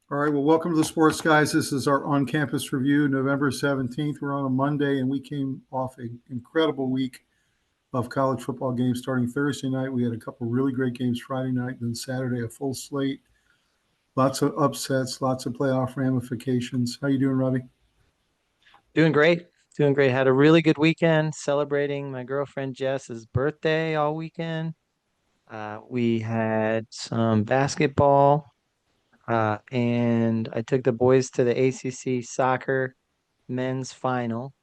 All right, well, welcome to the Sports Guys. This is our on-campus review, November 17th. We're on a Monday, and we came off an incredible week of college football games starting Thursday night. We had a couple really great games Friday night, then Saturday, a full slate. Lots of upsets, lots of playoff ramifications. How you doing, Robbie? Doing great. Doing great. Had a really good weekend celebrating my girlfriend Jess's birthday all weekend. We had some basketball, and I took the boys to the ACC soccer men's final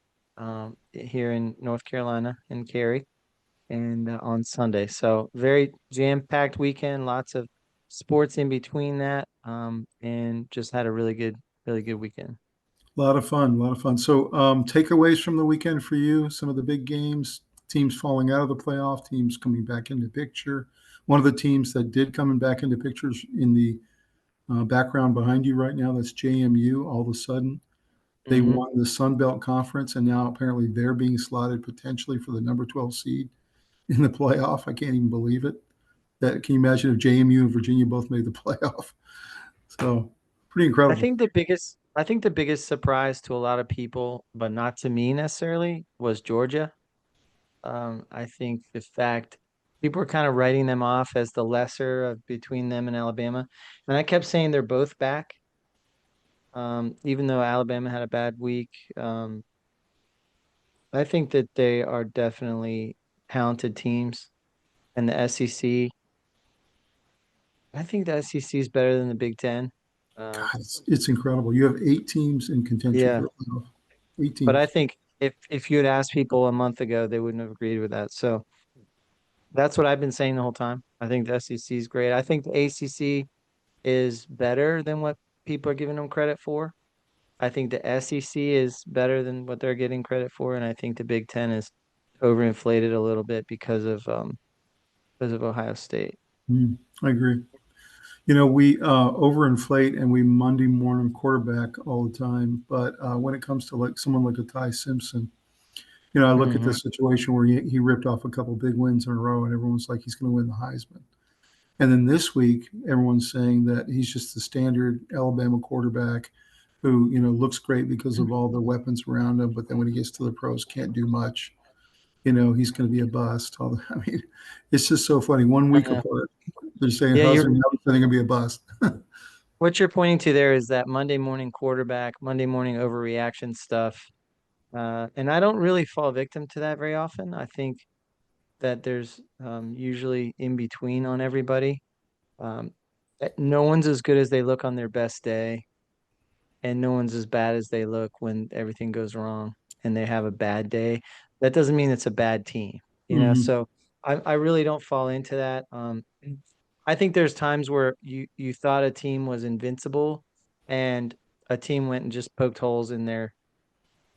here in North Carolina in Cary and on Sunday. So very jam-packed weekend, lots of sports in between that, and just had a really good weekend. A lot of fun, a lot of fun. So, takeaways from the weekend for you, some of the big games, teams falling out of the playoff, teams coming back into picture. One of the teams that did coming back into pictures in the background behind you right now, that's JMU. All of a sudden, they hmm won the Sun Belt Conference, and now apparently they're being slotted potentially for the number 12 seed in the playoff. I can't even believe it. That can you imagine if JMU and Virginia both made the playoff? So pretty incredible. I think the biggest surprise to a lot of people, but not to me necessarily, was Georgia. I think the fact people were kind of writing them off as the lesser of between them and Alabama. And I kept saying they're both back. Even though Alabama had a bad week. I think that they are definitely talented teams. And the SEC, I think the SEC is better than the Big Ten. God, Um, it's incredible. You have 8 teams in contention yeah, for a playoff. Eight but I teams. think if you had asked people a month ago, they wouldn't have agreed with that. So that's what I've been saying the whole time. I think the SEC is great. I think the ACC is better than what people are giving them credit for. I think the SEC is better than what they're getting credit for, and I think the Big Ten is overinflated a little bit because of Ohio State. I agree. We overinflate and we Monday morning quarterback all the time. But when it comes to like someone like a Ty Simpson, I look at the hmm situation where he ripped off a couple big wins in a row, and everyone's like he's going to win the Heisman. And then this week, everyone's saying that he's just the standard Alabama quarterback who, looks great because of all the weapons around him, but then when he gets to the pros, can't do much. He's going to be a bust. I mean, it's just so funny. One I week know. apart, they're saying Yeah, how's he going to be a bust. what you're pointing to there is that Monday morning quarterback, Monday morning overreaction stuff. And I don't really fall victim to that very often. I think that there's usually in between on everybody. No one's as good as they look on their best day, and no one's as bad as they look when everything goes wrong and they have a bad day. That doesn't mean it's a bad team, you know? Hmm. So I really don't fall into that. I think there's times where you thought a team was invincible and a team went and just poked holes in their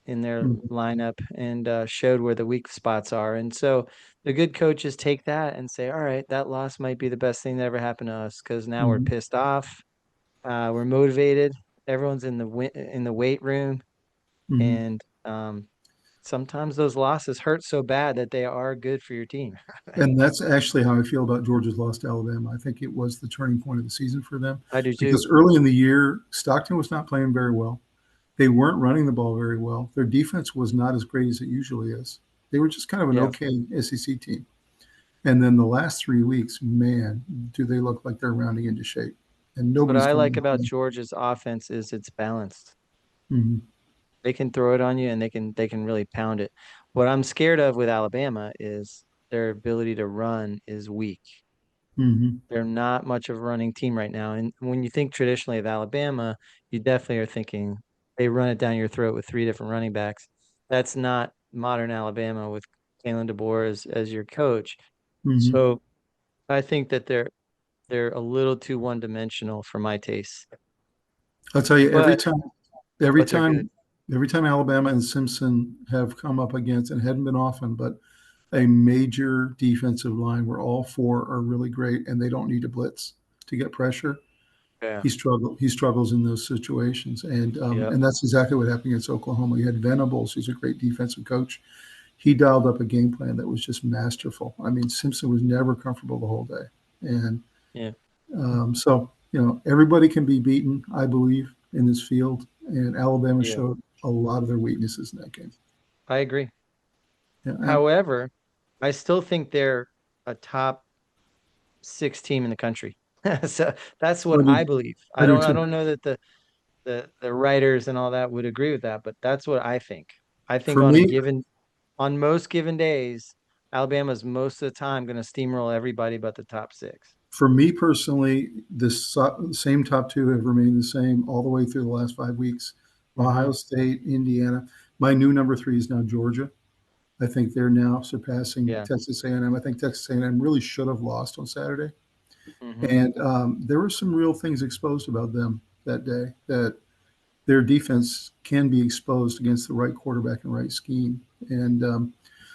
Hmm. lineup and showed where the weak spots are. And so the good coaches take that and say, all right, that loss might be the best thing that ever happened to us because now we're Hmm. pissed off, we're motivated, everyone's in the weight room, Hmm. and sometimes those losses hurt so bad that they are good for your team. And that's actually how I feel about Georgia's loss to Alabama. I think it was the turning point of the season for them I do too. because early in the year, Stockton was not playing very well. They weren't running the ball very well. Their defense was not as great as it usually is. They were just kind of an Yeah. okay SEC team. And then the last 3 weeks, man, do they look like they're rounding into shape. And What nobody's I coming like behind about them. Georgia's offense is it's balanced. Hmm. They can throw it on you and they can really pound it. What I'm scared of with Alabama is their ability to run is weak. Hmm. They're not much of a running team right now. And when you think traditionally of Alabama, you definitely are thinking they run it down your throat with three different running backs. That's not modern Alabama with Kalen DeBoer as your coach. Hmm. So I think that they're a little too one dimensional for my taste. I'll tell you, every But time, every but they're good. time, every time Alabama and Simpson have come up against, and it hadn't been often, but a major defensive line where all four are really great and they don't need to blitz to get pressure. Yeah. He struggles in those situations, and Yeah. that's exactly what happened against Oklahoma. You had Venables, who's a great defensive coach. He dialed up a game plan that was just masterful. I mean, Simpson was never comfortable the whole day, and Yeah. so everybody can be beaten, I believe, in this field, and Alabama Yeah, showed a lot of their weaknesses in that game. I agree. Yeah, However, I still think they're a top six team in the country. So that's I what do, I believe. I do I too. don't know that the writers and all that would agree with that, but that's what I think. I think For me, on most given days, Alabama's most of the time going to steamroll everybody but the top six. for me personally, the same top two have remained the same all the way through the last 5 weeks. Hmm. Ohio State, Indiana. My new number three is now Georgia. I think they're now surpassing Yeah. Texas A&M. I think Texas A&M really should have lost on Saturday, Hmm. and there were some real things exposed about them that day. That their defense can be exposed against the right quarterback and right scheme. And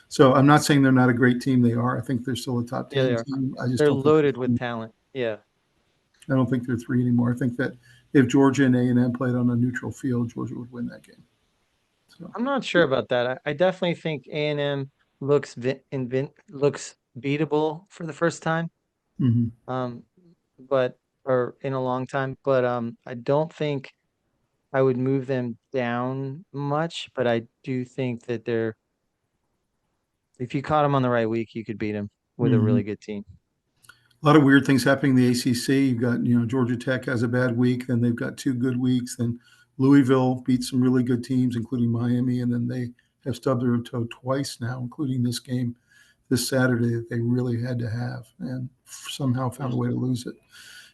so I'm not saying they're not a great team. They are. I think they're still a top Yeah, they 10 are. team. I just They're don't think loaded with talent. Yeah. I don't think they're three anymore. I think that if Georgia and A&M played on a neutral field, Georgia would win that game. So, I'm not sure about that. I definitely think A&M looks beatable for the first time. mhm. Um, but or in a long time. But I don't think I would move them down much. But I do think that if you caught them on the right week, you could beat them with a Mhm. really good team. A lot of weird things happening in the ACC. You've got, Georgia Tech has a bad week, then they've got two good weeks. Then Louisville beat some really good teams, including Miami, and then they have stubbed their toe twice now, including this game this Saturday that they really had to have, and somehow found a way to lose it.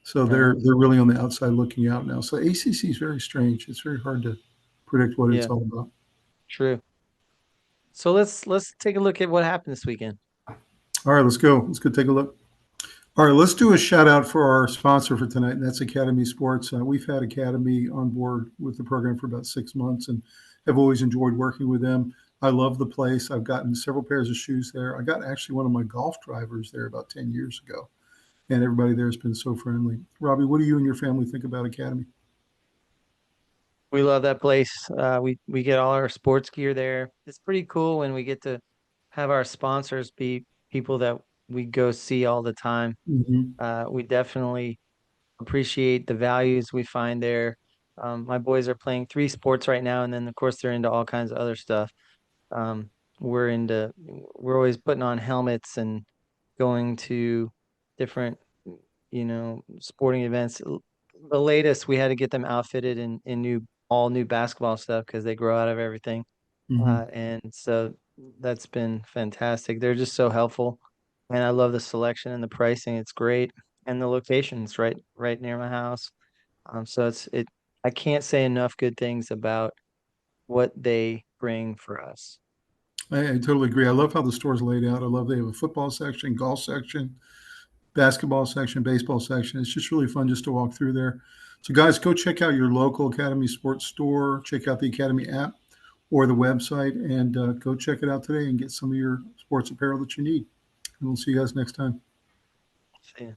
So I they're know. they're really on the outside looking out now. So ACC is very strange. It's very hard to predict what it's Yeah, all about. true. So let's take a look at what happened this weekend. All right, let's go. Let's go take a look. All right, let's do a shout out for our sponsor for tonight, and that's Academy Sports. We've had Academy on board with the program for about 6 months and have always enjoyed working with them. I love the place. I've gotten several pairs of shoes there. I got actually one of my golf drivers there about 10 years ago, and everybody there has been so friendly. Robbie, what do you and your family think about Academy? We love that place. We get all our sports gear there. It's pretty cool when we get to have our sponsors be people that we go see all the time. Hmm. We definitely appreciate the values we find there. My boys are playing three sports right now, and then of course they're into all kinds of other stuff. Um, we're always putting on helmets and going to different, sporting events. The latest, we had to get them outfitted in all new basketball stuff because they grow out of everything. Hmm. And so that's been fantastic. They're just so helpful, and I love the selection and the pricing. It's great, and the location's right near my house. So I can't say enough good things about what they bring for us. I totally agree. I love how the store's laid out. I love they have a football section, golf section, basketball section, baseball section. It's just really fun just to walk through there. So, guys, go check out your local Academy Sports store. Check out the Academy app or the website, and go check it out today and get some of your sports apparel that you need. And we'll see you guys next time. Yeah.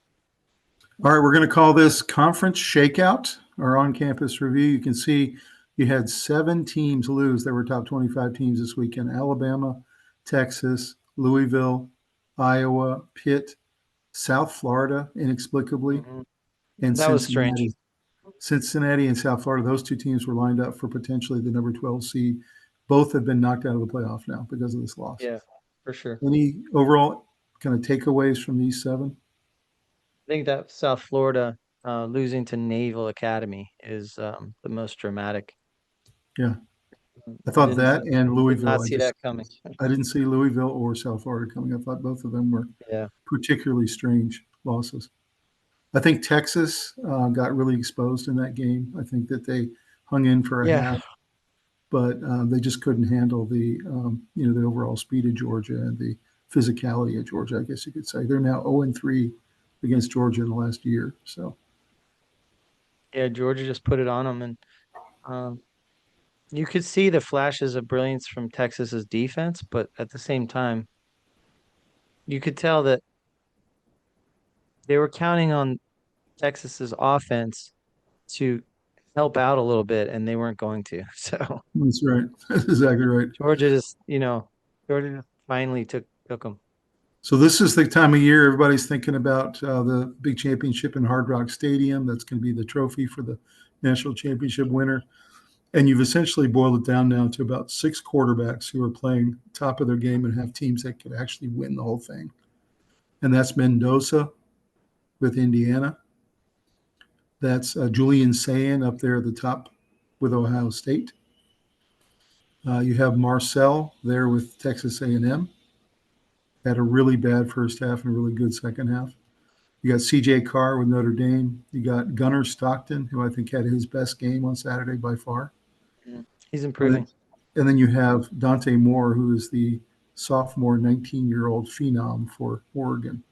All right, we're going to call this Conference Shakeout, our on campus review. You can see you had 7 teams lose that were top 25 teams this weekend: Alabama, Texas, Louisville, Iowa, Pitt, South Florida, inexplicably, Mhm. and That was strange. Cincinnati. Cincinnati and South Florida, those two teams were lined up for potentially the number 12 seed. Both have been knocked out of the playoff now because of this loss. Yeah, for sure. Any overall kind of takeaways from these 7? I think that South Florida losing to Naval Academy is the most dramatic. Yeah, I I thought that and did Louisville. not see that coming. I didn't see Louisville or South Florida coming. I thought both of them were Yeah. particularly strange losses. I think Texas got really exposed in that game. I think that they hung in for a Yeah. half, but they just couldn't handle the overall speed of Georgia and the physicality of Georgia. I guess you could say they're now 0-3 against Georgia in the last year. So Yeah, Georgia just put it on them, and um, you could see the flashes of brilliance from Texas's defense, but at the same time, you could tell that they were counting on Texas's offense to help out a little bit, and they weren't going to. So that's right. That's exactly right. Georgia just, Georgia just finally took them. So this is the time of year everybody's thinking about the big championship in Hard Rock Stadium. That's going to be the trophy for the national championship winner. And you've essentially boiled it down now to about 6 quarterbacks who are playing top of their game and have teams that could actually win the whole thing. And that's Mendoza with Indiana. That's Julian Sayin up there at the top with Ohio State. You have Marcel there with Texas A&M. Had a really bad first half and a really good second half. You got C.J. Carr with Notre Dame. You got Gunnar Stockton, who I think had his best game on Saturday by far. He's improving. And then you have Dante Moore, who is the sophomore 19-year-old phenom for Oregon.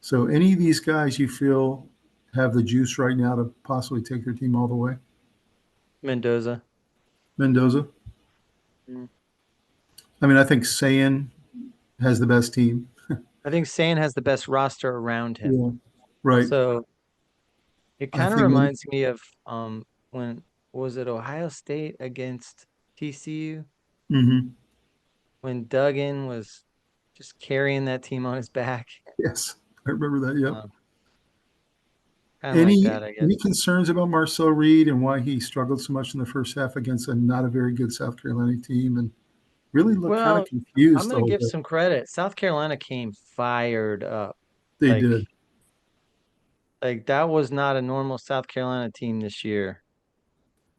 So any of these guys you feel have the juice right now to possibly take their team all the way? Mendoza. I mean, I think Sayin has the best team. I think Sayin has the best roster around him. Yeah, right. So it kind of reminds me of when was it Ohio State against TCU? Mm-hmm. When Duggan was just carrying that team on his back. Yes, I remember that. Yep. Kind of like that, I guess. Any concerns about Marcel Reed and why he struggled so much in the first half against a not a very good South Carolina team and really looked kind of confused? I'm going to give some credit. South Carolina came fired up. They did. Like that was not a normal South Carolina team this year.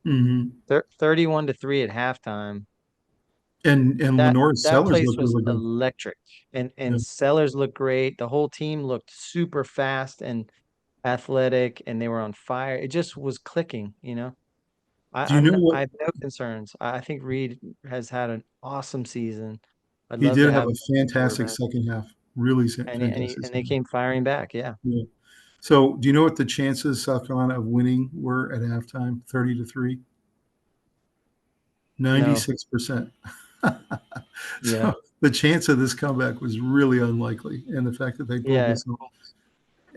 Mm-hmm. 31-3 at halftime. And Lenore Sellers place looked was really good. electric. And Yeah. Sellers looked great. The whole team looked super fast and athletic, and they were on fire. It just was clicking, you know. I have no concerns. I think Reed has had an awesome season. He did have a fantastic second half. Really fantastic. And they came firing back. Yeah. So, do you know what the chances South Carolina of winning were at halftime? 30-3. 96%. Yeah. The chance of this comeback was really unlikely, and the fact that they pulled this off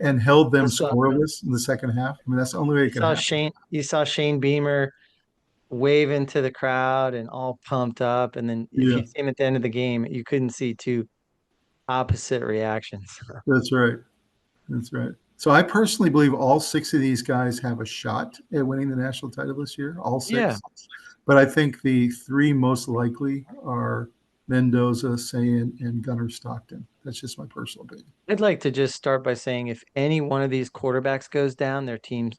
and held them scoreless in the second half. I mean, that's the only way it could happen. You saw Shane Beamer wave into the crowd and all pumped up, and then if you see him at the end of the game, you couldn't see two opposite reactions. That's right. So I personally believe all 6 of these guys have a shot at winning the national title this year. All 6. Yeah. But I think the 3 most likely are Mendoza, Sayin, and Gunnar Stockton. That's just my personal opinion. I'd like to just start by saying if any one of these quarterbacks goes down, their team's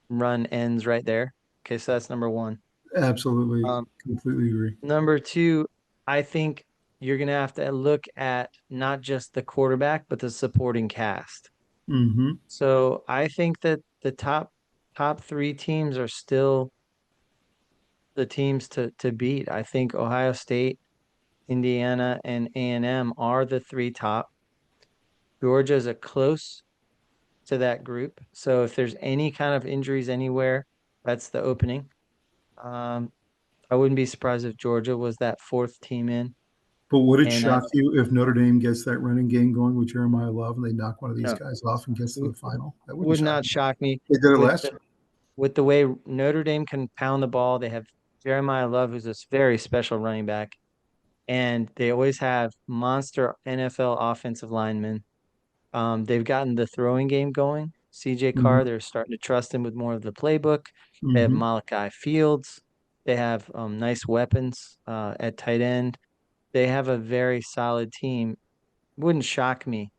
run ends right there. Okay, so that's number 1. Absolutely. Completely agree. Number 2, I think you're going to have to look at not just the quarterback, but the supporting cast. Mm-hmm. So I think that the top 3 teams are still the teams to beat. I think Ohio State, Indiana, and A&M are the 3 top. Georgia is a close to that group. So if there's any kind of injuries anywhere, that's the opening. I wouldn't be surprised if Georgia was that 4th team in. But would it shock you if Notre Dame gets that running game going with Jeremiah Love and they knock one of these guys off and gets to the final? That would not shock me. They did it last year. With the way Notre Dame can pound the ball, they have Jeremiah Love, who's a very special running back, and they always have monster NFL offensive linemen. They've gotten the throwing game going. C.J. Carr, they're starting to trust him with more of the playbook. They have Malachi Fields. They have nice weapons at tight end. They have a very solid team. Wouldn't shock me.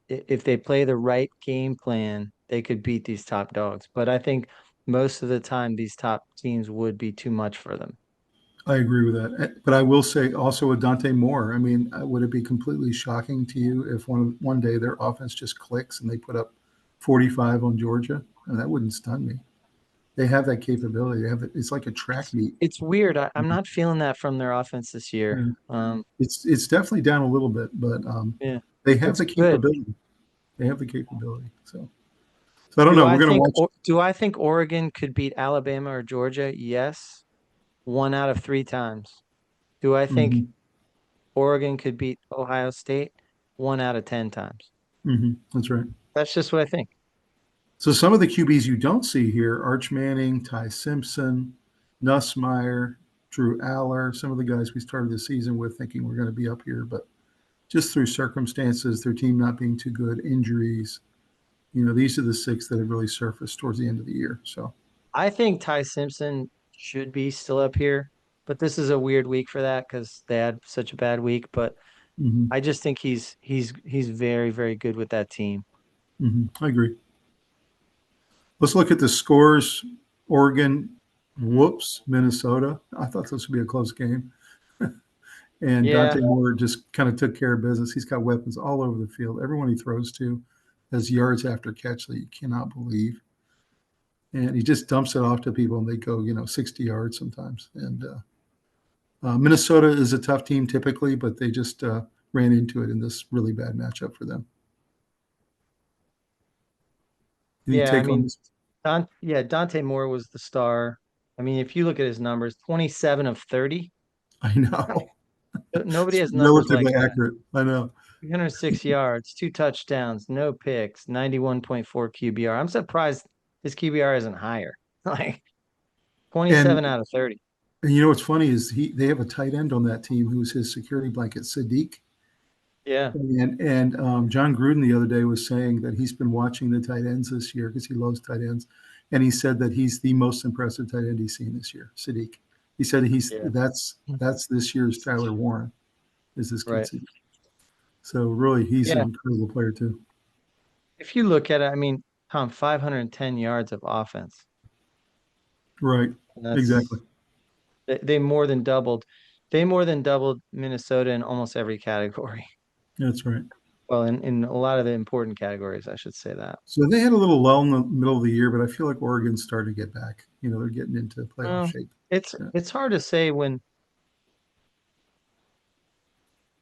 If they play the right game plan, they could beat these top dogs. But I think most of the time these top teams would be too much for them. I agree with that. But I will say also with Dante Moore, I mean, would it be completely shocking to you if one day their offense just clicks and they put up 45 on Georgia? I mean, that wouldn't stun me. They have that capability. It's like a track meet. It's weird. I'm not feeling that from their offense this year. It's definitely down a little bit, but they have the capability. Good. They have the capability. So I don't know. We're going to watch. Do I think Oregon could beat Alabama or Georgia? Yes. 1 out of 3 times. Do I think Oregon could beat Ohio State? 1 out of 10 times. That's right. That's just what I think. So some of the QBs you don't see here, Arch Manning, Ty Simpson, Nussmeier, Drew Aller, some of the guys we started the season with thinking we're going to be up here, but just through circumstances, their team not being too good, injuries. These are the six that have really surfaced towards the end of the year. So, I think Ty Simpson should be still up here, but this is a weird week for that because they had such a bad week. But mhm, I just think he's very, very good with that team. I agree. Let's look at the scores. Oregon, Mhm. whoops, Minnesota. I thought this would be a close game. And Yeah, Dante Moore just kind of took care of business. He's got weapons all over the field. Everyone he throws to has yards after catch that you cannot believe. And he just dumps it off to people and they go, 60 yards sometimes. And Minnesota is a tough team typically, but they just ran into it in this really bad matchup for them. Any yeah. I take on mean, this? Dante Moore was the star. I mean, if you look at his numbers, 27 of 30. I know. Nobody It's has numbers like relatively that. accurate. I know. 306 yards, 2 touchdowns, no picks, 91.4 QBR. I'm surprised his QBR isn't higher. Like And 27 out of 30. what's funny is they have a tight end on that team who's his security blanket, Sadiq. Yeah. And John Gruden the other day was saying that he's been watching the tight ends this year because he loves tight ends, and he said that he's the most impressive tight end he's seen this year, Sadiq. He said Yeah. that's this year's Tyler Warren is this kid Right. Sadiq. So really, he's an Yeah. incredible player too. If you look at it, I mean, Tom, 510 yards of offense. Right, And exactly. they more than doubled. They more than doubled Minnesota in almost every category. That's right. Well, in a lot of the important categories, I should say that. So they had a little lull in the middle of the year, but I feel like Oregon's starting to get back. They're getting into playoff Well, shape. it's Yeah. it's hard to say when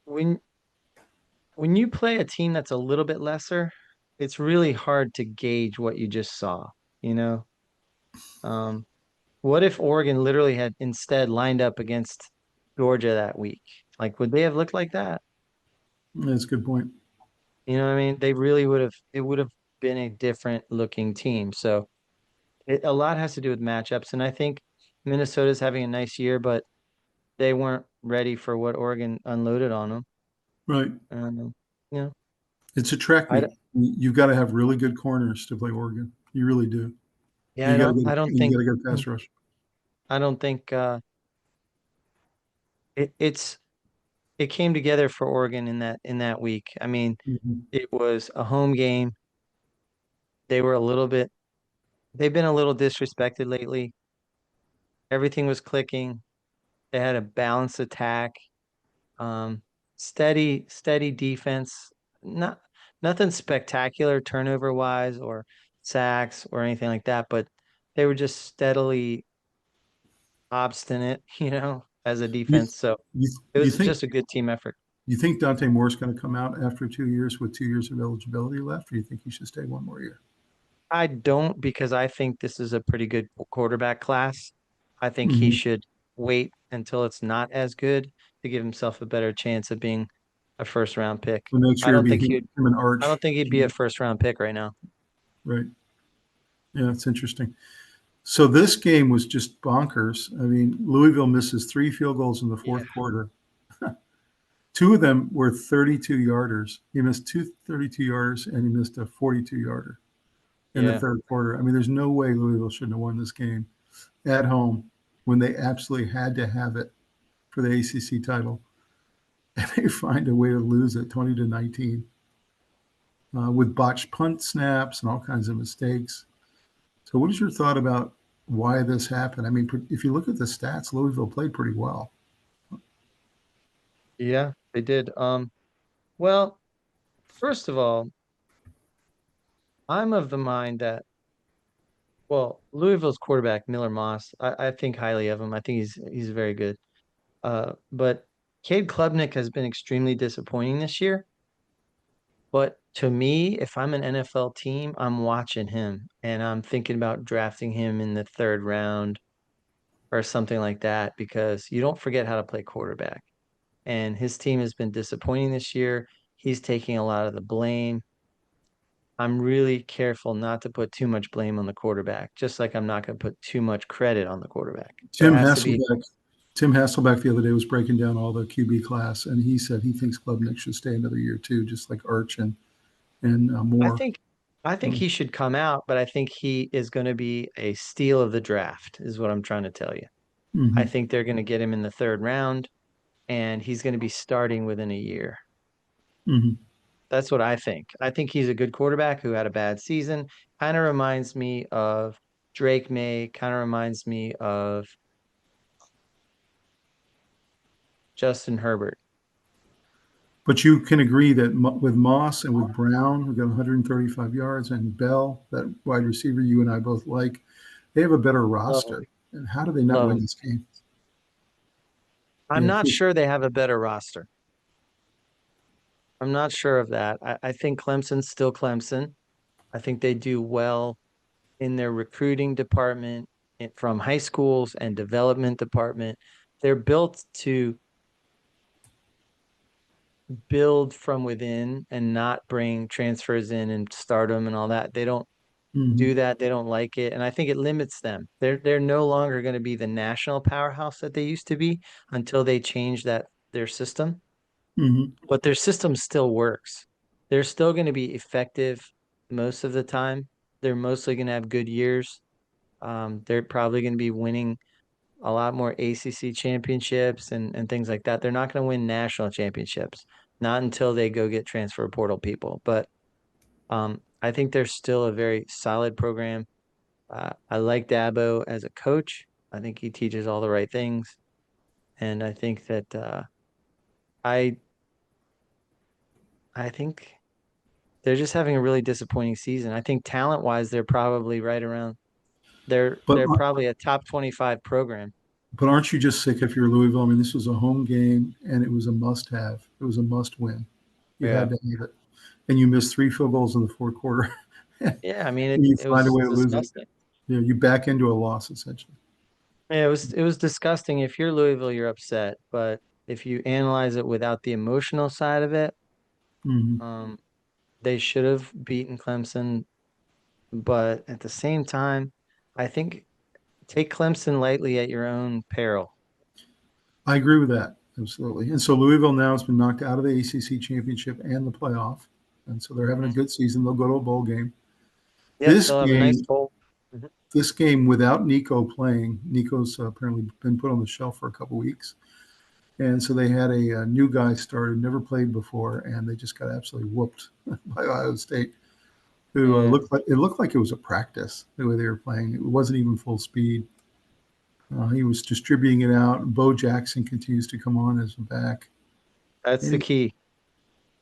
when you play a team that's a little bit lesser, it's really hard to gauge what you just saw, you know? Um, what if Oregon literally had instead lined up against Georgia that week? Like, would they have looked like that? That's a good point. You know what I mean? They really it would have been a different looking team. So a lot has to do with matchups. And I think Minnesota's having a nice year, but they weren't ready for what Oregon unloaded on them. Right. You know, It's a track I, meet. You've got to have really good corners to play Oregon. You really do. yeah, You got to I get don't you think, got to get a pass rush. I don't think, it's it came together for Oregon in that week. I mean, Mhm. it was a home game. They were a little bit they've been a little disrespected lately. Everything was clicking. They had a balanced attack, um, steady defense. Not nothing spectacular turnover wise or sacks or anything like that, but they were just steadily obstinate, as a You defense. So you it you was think just a good team effort. you think Dante Moore's going to come out after 2 years with 2 years of eligibility left, or you think he should stay one more year? I don't because I think this is a pretty good quarterback class. I think he Hmm. should wait until it's not as good to give himself a better chance of being a first round pick. The next I year don't it'd be think him, he'd him and I don't Arch. think he'd be a first round pick right now. Right. Yeah, it's interesting. So this game was just bonkers. I mean, Louisville misses 3 field goals in the Yeah. fourth quarter. Two of them were 32 yarders. He missed two 32 yarders and he missed a 42 yarder in the Yeah. third quarter. I mean, there's no way Louisville shouldn't have won this game at home when they absolutely had to have it for the ACC title. And they find a way to lose it 20-19 with botched punt snaps and all kinds of mistakes. So, what is your thought about why this happened? I mean, if you look at the stats, Louisville played pretty well. Yeah, they did. Well, first of all, I'm of the mind that, well, Louisville's quarterback, Miller Moss, I think highly of him. I think he's very good. But Cade Klubnik has been extremely disappointing this year. But to me, if I'm an NFL team, I'm watching him and I'm thinking about drafting him in the third round or something like that because you don't forget how to play quarterback. And his team has been disappointing this year. He's taking a lot of the blame. I'm really careful not to put too much blame on the quarterback, just like I'm not going to put too much credit on the quarterback. There Tim has to be, Hasselbeck. Tim Hasselbeck the other day was breaking down all the QB class, and he said he thinks Klubnik should stay another year too, just like Arch and I Moore. think I think he should come out, but I think he is going to be a steal of the draft, is what I'm trying to tell you. I Mm-hmm. think they're going to get him in the third round, and he's going to be starting within a year. Mm-hmm. That's what I think. I think he's a good quarterback who had a bad season. Kind of reminds me of Drake May, kind of reminds me of Justin Herbert. But you can agree that with Moss and with Brown, who got 135 yards, and Bell, that wide receiver you and I both like, they have a better Love him. roster. And how do they not Love win him. this game? I'm You know, not sure they have a better roster. I'm not sure of that. I think Clemson's still Clemson. I think they do well in their recruiting department from high schools and development department. They're built to build from within and not bring transfers in and start them and all that. They don't mm-hmm, do that. They don't like it, and I think it limits them. They're no longer going to be the national powerhouse that they used to be until they change that their system. mm-hmm, But their system still works. They're still going to be effective most of the time. They're mostly going to have good years. They're probably going to be winning a lot more ACC championships and things like that. They're not going to win national championships, not until they go get transfer portal people. But I think they're still a very solid program. I like Dabo as a coach. I think he teaches all the right things, and I think that I I think they're just having a really disappointing season. I think talent wise, they're probably right around. but They're probably a top 25 program. but aren't you just sick if you're Louisville? I mean, this was a home game, and it was a must-have. It was a must-win. You had Yeah. to have it, and you missed 3 field goals in the fourth quarter, and Yeah, I mean you it find a was way to lose it. disgusting. You back into a loss essentially. Yeah, it was disgusting. If you're Louisville, you're upset. But if you analyze it without the emotional side of it, Mm-hmm. um, they should have beaten Clemson. But at the same time, I think take Clemson lightly at your own peril. I agree with that absolutely. And so Louisville now has been knocked out of the ACC championship and the playoff, and so they're having a Mhm. good season. They'll go to a bowl game. Yep, This they'll have a nice game, bowl. Mhm. this game without Nico playing. Nico's apparently been put on the shelf for a couple weeks, and so they had a new guy started, never played before, and they just got absolutely whooped by Ohio State, who Yeah, looked like it was a practice the way they were playing. It wasn't even full speed. He was distributing it out. Bo Jackson continues to come on as a back. that's the Any key.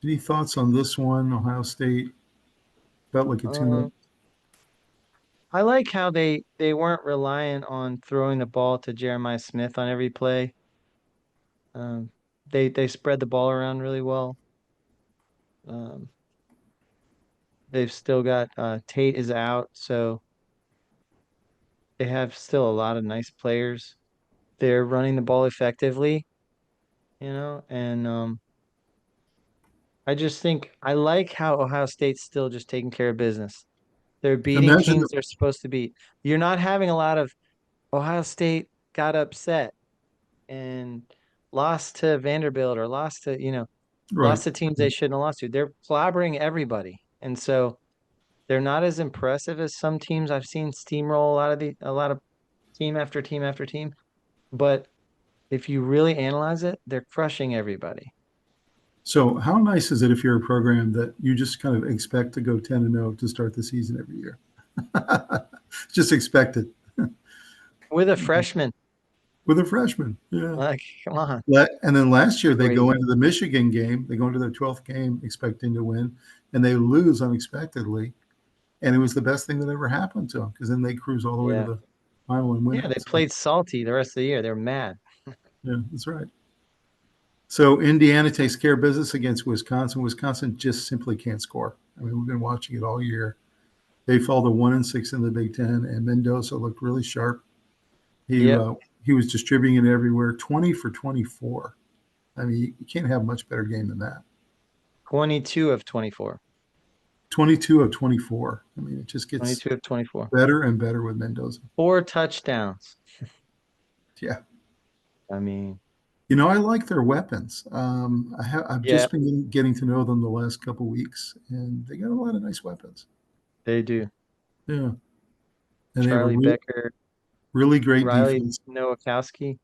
any thoughts on this one? Ohio State felt like a tune-up. Um, I like how they weren't relying on throwing the ball to Jeremiah Smith on every play. Um, they spread the ball around really well. Um, they've still got Tate is out, so they have still a lot of nice players. They're running the ball effectively, and I just think I like how Ohio State's still just taking care of business. They're beating Imagine, teams they're supposed to beat. You're not having a lot of Ohio State got upset and lost to Vanderbilt or right. lost to teams they shouldn't have lost to. They're clobbering everybody. And so they're not as impressive as some teams I've seen steamroll a lot of team after team after team. But if you really analyze it, they're crushing everybody. So, how nice is it if you're a program that you just kind of expect to go 10-0 to start the season every year? Just expect it With a freshman, with a freshman. Yeah. like, come on, And then last year they go crazy. into the Michigan game. They go into their 12th game expecting to win, and they lose unexpectedly. And it was the best thing that ever happened to them because then they cruise all the way to Yeah. the final and win Yeah, it. they So, played salty the rest of the year. They're mad. yeah, that's right. So Indiana takes care of business against Wisconsin. Wisconsin just simply can't score. I mean, we've been watching it all year. They fall to 1-6 in the Big Ten, and Mendoza looked really sharp. He Yep. uh, he was distributing it everywhere, 20 for 24. I mean, you can't have a much better game than that. 22 of 24. 22 of 24. I mean, it just gets 22 of 24. better and better with Mendoza. 4 touchdowns. Yeah. I mean, I like their weapons. I've yeah, just been getting to know them the last couple weeks, and they got a lot of nice weapons. they do. Yeah, and they have a Charlie Becker, really great Riley defense. Nowakowski.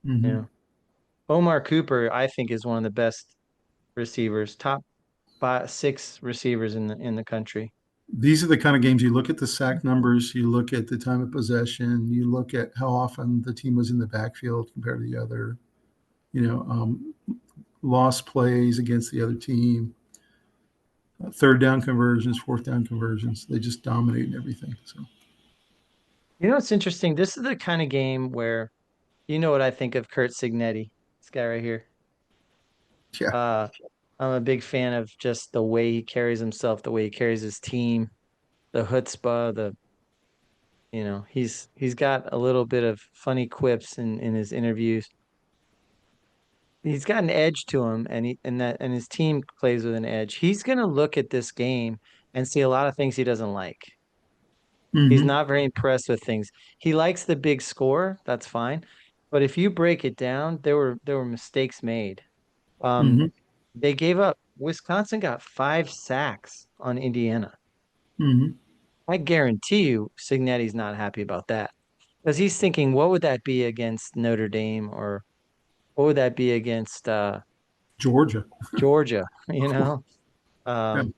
Hmm. Yeah. Omar Cooper, I think, is one of the best receivers, top 6 receivers in the country. These are the kind of games you look at the sack numbers, you look at the time of possession, you look at how often the team was in the backfield compared to the other, you know, lost plays against the other team, third down conversions, fourth down conversions. They just dominate everything. So, You know, it's interesting. This is the kind of game where you know what I think of Kurt Signetti, this guy right here. yeah. Uh, I'm a big fan of just the way he carries himself, the way he carries his team, the chutzpah, he's got a little bit of funny quips in his interviews. He's got an edge to him, and his team plays with an edge. He's gonna look at this game and see a lot of things he doesn't like. He's Hmm. not very impressed with things. He likes the big score, that's fine. But if you break it down, there were mistakes made. Um, Hmm. they gave up. Wisconsin got 5 sacks on Indiana. Hmm. I guarantee you, Signetti's not happy about that because he's thinking, what would that be against Notre Dame, or what would that be against Georgia. Georgia? Yeah. Um,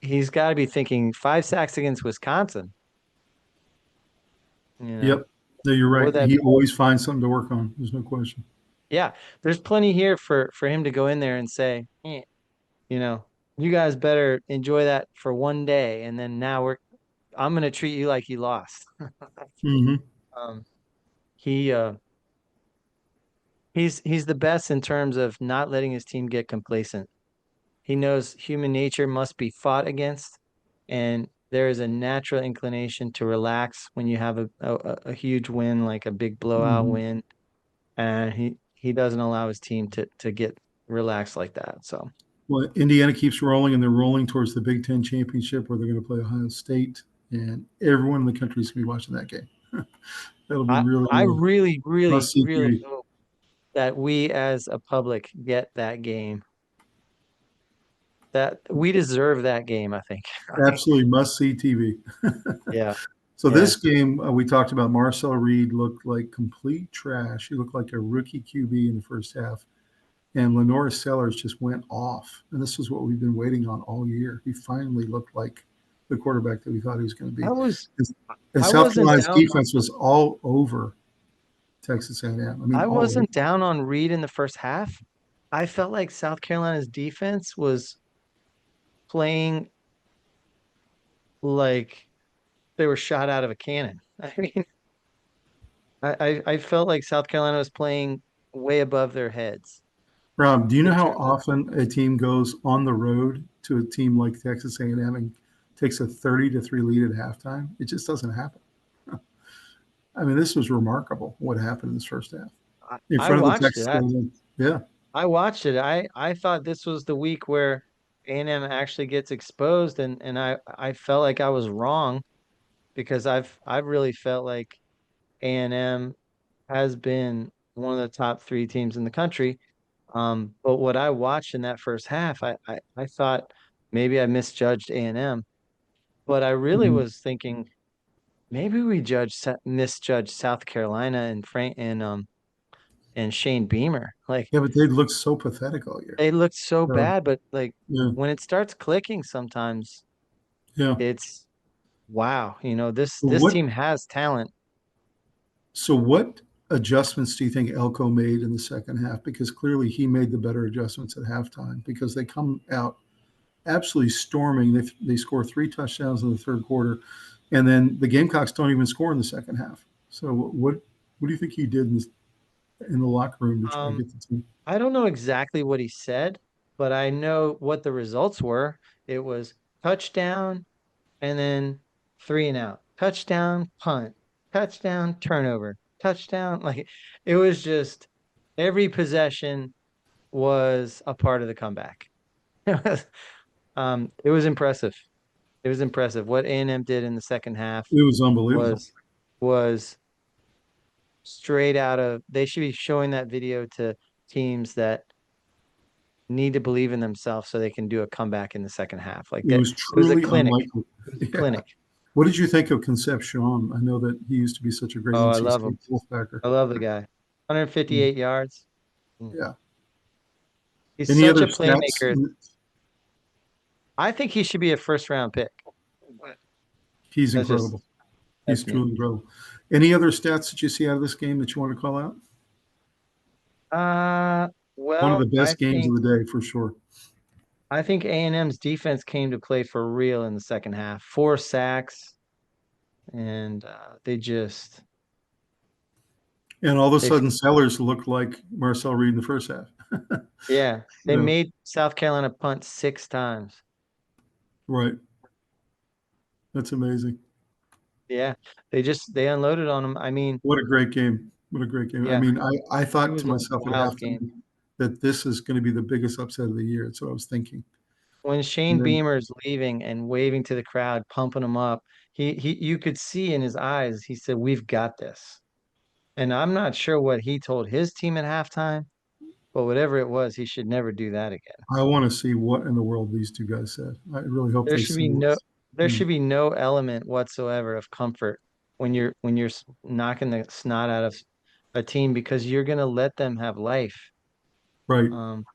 he's got to be thinking 5 sacks against Wisconsin. You know, Yep. No, you're what right. would that He always finds something to work on. There's no question. Yeah, there's plenty here for him to go in there and say, you know, you guys better enjoy that for one day, and then I'm gonna treat you like you lost. Hmm. Um, he he's the best in terms of not letting his team get complacent. He knows human nature must be fought against, and there is a natural inclination to relax when you have a huge win, like a big blowout Hmm. win, and he doesn't allow his team to get relaxed like that. So. Well, Indiana keeps rolling, and they're rolling towards the Big Ten championship, where they're going to play Ohio State, and everyone in the country is going to be watching that game. That'll be really I really, really, must see really TV. hope that we as a public get that game. That we deserve that game, I think. Absolutely must see TV. Yeah, So yeah. this game, we talked about Marcel Reed looked like complete trash. He looked like a rookie QB in the first half. And Lenore Sellers just went off. And this is what we've been waiting on all year. He finally looked like the quarterback that we thought he was going to I be. was And I South wasn't Carolina's down defense was all over Texas A&M. I mean, I all over. wasn't down on Reed in the first half. I felt like South Carolina's defense was playing like they were shot out of a cannon. I mean, I felt like South Carolina was playing way above their heads Rob, do you know in how terms of often a team goes on the road to a team like Texas A&M and takes a 30-3 lead at halftime? It just doesn't happen. I mean, this was remarkable what happened in this first half in I front of the watched it. Texas A&M. Yeah. I watched it. I thought this was the week where A&M actually gets exposed, and I felt like I was wrong because I've really felt like A&M has been one of the top 3 teams in the country. But what I watched in that first half, I thought maybe I misjudged A&M, but I really Mhm. was thinking maybe we misjudged South Carolina and Shane Beamer. Like Yeah, but they looked so pathetic all year. they looked so So, bad, but like yeah, when it starts clicking, sometimes yeah. it's wow. This So this what? team has talent. So what adjustments do you think Elko made in the second half? Because clearly he made the better adjustments at halftime because they come out absolutely storming. They score 3 touchdowns in the third quarter, and then the Gamecocks don't even score in the second half. So what do you think he did in the locker room to try to Um, get the team? I don't know exactly what he said, but I know what the results were. It was touchdown and then 3 and out, touchdown, punt, touchdown, turnover, touchdown. Like it was just every possession was a part of the comeback. It was impressive. It was impressive. What A&M did in the second half It was unbelievable. was was straight out of, they should be showing that video to teams that need to believe in themselves so they can do a comeback in the second half. Like It that, was it was a truly clinic. unlikely. It was a Yeah. clinic. What did you think of Concepcion? I know that he used to be such a great Oh, I NC love him. State Wolfpacker. I love the guy. Mm, 158 yards. Mm. yeah. He's Any such other a stats? playmaker. I think he should be a first round pick. He's That's just incredible. He's that's me. truly incredible. Any other stats that you see out of this game that you want to call out? Uh, One of well, the best games of the day for sure. I think A&M's defense came to play for real in the second half. 4 sacks, and And all of a they sudden, Sellers looked like Marcel Reed in the first half. yeah, You they know, made South Carolina punt 6 times. right. That's amazing. Yeah, they unloaded on them. I mean, What a great game. What a great game. I yeah, mean, I it thought to was a myself at wild game. halftime that this is going to be the biggest upset of the year. That's what I was thinking. When And Shane then, Beamer's leaving and waving to the crowd, pumping them up, you could see in his eyes, he said, "We've got this." And I'm not sure what he told his team at halftime, but whatever it was, he should never do that again. I want to see what in the world these two guys said. I really hope There they should say be no this. there Hmm. should be no element whatsoever of comfort when you're knocking the snot out of a team because you're gonna let them have life. Right. Um,